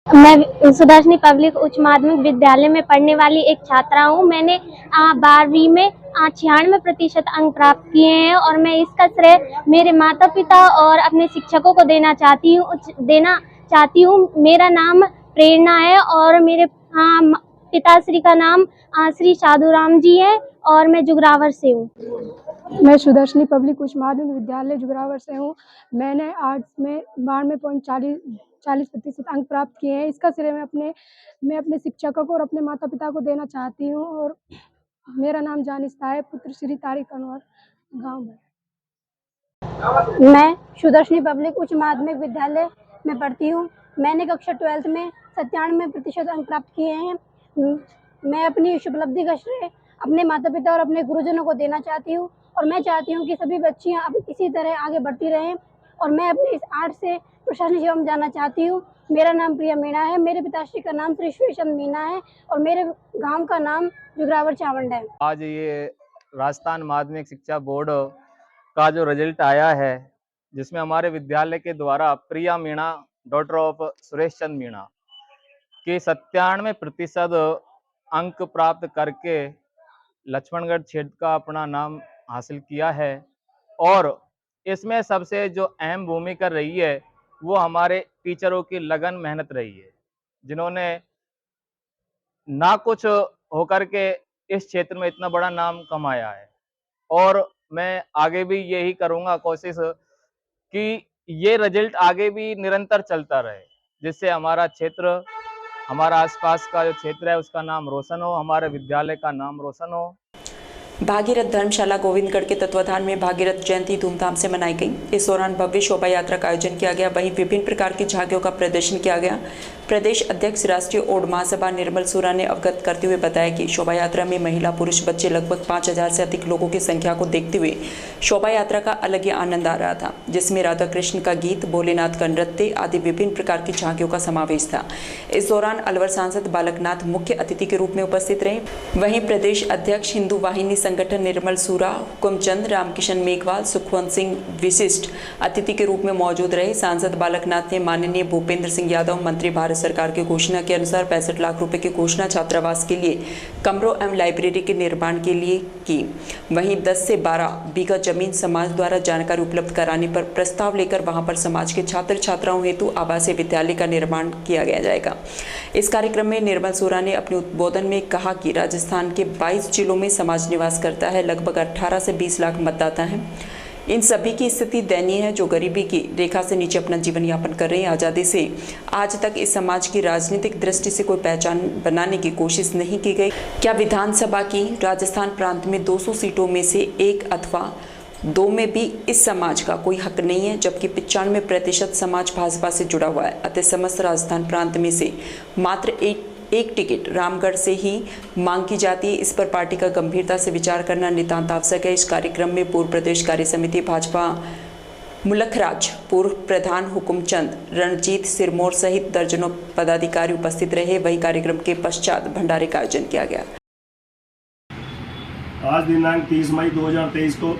मैं सुदर्शनी पब्लिक उच्च माध्यमिक विद्यालय में पढ़ने वाली एक छात्रा हूँ। मैंने 12वीं में 96% अंक प्राप्त किए हैं और मैं इसका श्रेय मेरे माता पिता और अपने शिक्षकों को देना चाहती हूँ। मेरा नाम प्रेरणा है और मेरे पिताश्री का नाम श्री साधुराम जी है और मैं जुगरावर से हूँ। मैं सुदर्शनी पब्लिक उच्च माध्यमिक विद्यालय जुगरावर से हूँ। मैंने आर्ट्स में 92.40% अंक प्राप्त किए हैं। इसका श्रेय मैं अपने शिक्षकों को और अपने माता पिता को देना चाहती हूँ और मेरा नाम जानिस्ता है, पुत्र श्री तारीफ अनवर, गाँव में। मैं सुदर्शनी पब्लिक उच्च माध्यमिक विद्यालय में पढ़ती हूँ। मैंने कक्षा 12th में 97% अंक प्राप्त किए हैं। मैं अपनी इस उपलब्धि का श्रेय अपने माता पिता और अपने गुरुजनों को देना चाहती हूँ और मैं चाहती हूँ कि सभी बच्चियाँ अब इसी तरह आगे बढ़ती रहें और मैं अपने इस आर्ट से प्रशासनिक सेवा में जाना चाहती हूँ। मेरा नाम प्रिया मीणा है। मेरे पिताश्री का नाम श्री सुरेशचंद्र मीणा है और मेरे गांव का नाम जुगरावर चावंड है। आज ये राजस्थान माध्यमिक शिक्षा बोर्ड का जो रिजल्ट आया है, जिसमें हमारे विद्यालय के द्वारा प्रिया मीणा डॉटर ऑफ सुरेशचंद्र मीणा के 97% अंक प्राप्त करके लक्ष्मणगढ़ क्षेत्र का अपना नाम हासिल किया है। और इसमें सबसे जो अहम भूमिका रही है वो हमारे टीचरों की लगन मेहनत रही है, जिन्होंने ना कुछ होकर के इस क्षेत्र में इतना बड़ा नाम कमाया है। और मैं आगे भी यही करूंगा कोशिश कि ये रिजल्ट आगे भी निरंतर चलता रहे, जिससे हमारा क्षेत्र, हमारा आसपास का जो क्षेत्र है उसका नाम रोशन हो, हमारे विद्यालय का नाम रोशन हो। भागीरथ धर्मशाला गोविंदगढ़ के तत्वाधान में भागीरथ जयंती धूमधाम से मनाई गई। इस दौरान भव्य शोभा यात्रा का आयोजन किया गया। वहीं विभिन्न प्रकार की झांकियों का प्रदर्शन किया गया। प्रदेश अध्यक्ष राष्ट्रीय ओड महासभा निर्मल सूरा ने अवगत करते हुए बताया कि शोभा यात्रा में महिला पुरुष बच्चे लगभग 5000 से अधिक लोगों की संख्या को देखते हुए शोभा यात्रा का अलग ही आनंद आ रहा था, जिसमें राधा कृष्ण का गीत, भोलेनाथ का नृत्य आदि विभिन्न प्रकार की झांकियों का समावेश था। इस दौरान अलवर सांसद बालकनाथ मुख्य अतिथि के रूप में उपस्थित रहे। वहीं प्रदेश अध्यक्ष हिंदू वाहिनी संगठन निर्मल सूरा, हुकुमचंद, रामकिशन मेघवाल, सुखवंत सिंह विशिष्ट अतिथि के रूप में मौजूद रहे। सांसद बालकनाथ ने माननीय भूपेंद्र सिंह यादव मंत्री भारत सरकार की घोषणा के अनुसार 65 लाख रुपए की घोषणा छात्रावास के लिए, कमरों एवं लाइब्रेरी के निर्माण के लिए की। वहीं 10 से 12 बीघा जमीन समाज द्वारा जानकारी उपलब्ध कराने पर प्रस्ताव लेकर वहां पर समाज के छात्र छात्राओं हेतु आवासीय विद्यालय का निर्माण किया जाएगा। इस कार्यक्रम में निर्मल सूरा ने अपने उद्बोधन में कहा कि राजस्थान के 22 जिलों में समाज निवास करता है। लगभग 18 से 20 लाख मतदाता हैं। इन सभी की स्थिति दयनीय है, जो गरीबी की रेखा से नीचे अपना जीवन यापन कर रहे हैं। आज़ादी से आज तक इस समाज की राजनीतिक दृष्टि से कोई पहचान बनाने की कोशिश नहीं की गई। क्या विधानसभा की राजस्थान प्रांत में 200 सीटों में से 1 अथवा 2 में भी इस समाज का कोई हक नहीं है, जबकि 95% समाज भाजपा से जुड़ा हुआ है। अतः समस्त राजस्थान प्रांत में से मात्र एक टिकट रामगढ़ से ही मांग की जाती है। इस पर पार्टी का गंभीरता से विचार करना नितांत आवश्यक है। इस कार्यक्रम में पूर्व प्रदेश कार्य समिति भाजपा मुलखराज, पूर्व प्रधान हुकुमचंद, रणजीत सिरमौर सहित दर्जनों पदाधिकारी उपस्थित रहे। वही कार्यक्रम के पश्चात भंडारे का आयोजन किया गया। आज दिनांक 30 मई 2023 को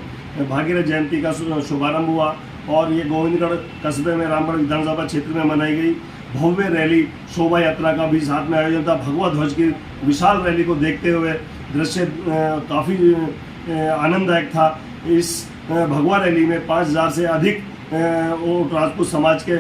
भागीरथ जयंती का शुभारंभ हुआ और ये गोविंदगढ़ कस्बे में रामगढ़ विधानसभा क्षेत्र में मनाई गई भव्य रैली शोभा यात्रा का भी साथ में आयोजन था। भगवा ध्वज की विशाल रैली को देखते हुए दृश्य काफ़ी आनंददायक था। इस भगवा रैली में 5000 से अधिक राजपूत समाज के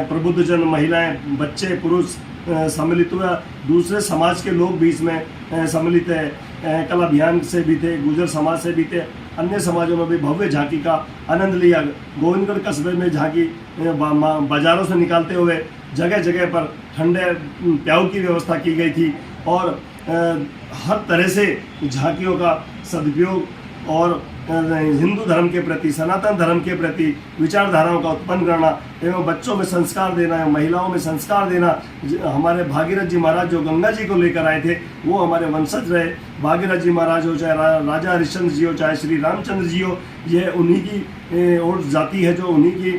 प्रबुद्धजन, महिलाएं, बच्चे, पुरुष सम्मिलित हुआ। दूसरे समाज के लोग भी इसमें सम्मिलित है। कल अभियान से भी थे, गुर्जर समाज से भी थे, अन्य समाजों में भी भव्य झांकी का आनंद लिया। गोविंदगढ़ कस्बे में झांकी बाजारों से निकालते हुए जगह जगह पर ठंडे प्याऊ की व्यवस्था की गई थी और हर तरह से झांकियों का सदुपयोग और हिंदू धर्म के प्रति, सनातन धर्म के प्रति विचारधाराओं का उत्पन्न करना एवं बच्चों में संस्कार देना, महिलाओं में संस्कार देना। हमारे भागीरथ जी महाराज जो गंगा जी को लेकर आए थे वो हमारे वंशज रहे। भागीरथ जी महाराज हो, चाहे राजा हरिश्चंद्र जी हो, चाहे श्री रामचंद्र जी हो, ये उन्हीं की और जाति है जो उन्हीं की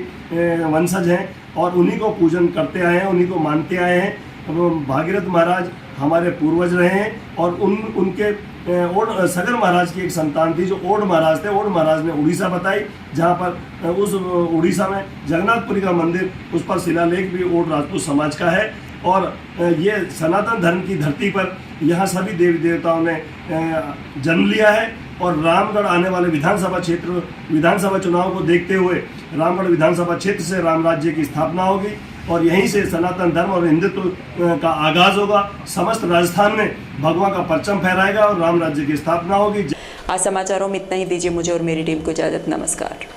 वंशज हैं और उन्हीं को पूजन करते आए हैं, उन्हीं को मानते आए हैं। भागीरथ महाराज हमारे पूर्वज रहे हैं और उनके सगर महाराज की एक संतान थी जो ओड महाराज थे। ओड महाराज ने उड़ीसा बताई, जहाँ पर उस उड़ीसा में जगन्नाथपुरी का मंदिर, उस पर शिलालेख भी ओड राजपूत समाज का है। और ये सनातन धर्म की धरती पर यहाँ सभी देवी देवताओं ने जन्म लिया है और रामगढ़ आने वाले विधानसभा चुनाव को देखते हुए रामगढ़ विधानसभा क्षेत्र से राम राज्य की स्थापना होगी और यहीं से सनातन धर्म और हिंदुत्व का आगाज होगा। समस्त राजस्थान में भगवा का परचम फहराएगा और राम राज्य की स्थापना होगी। आज समाचारों में इतना ही। दीजिए मुझे और मेरी टीम को इजाजत। नमस्कार।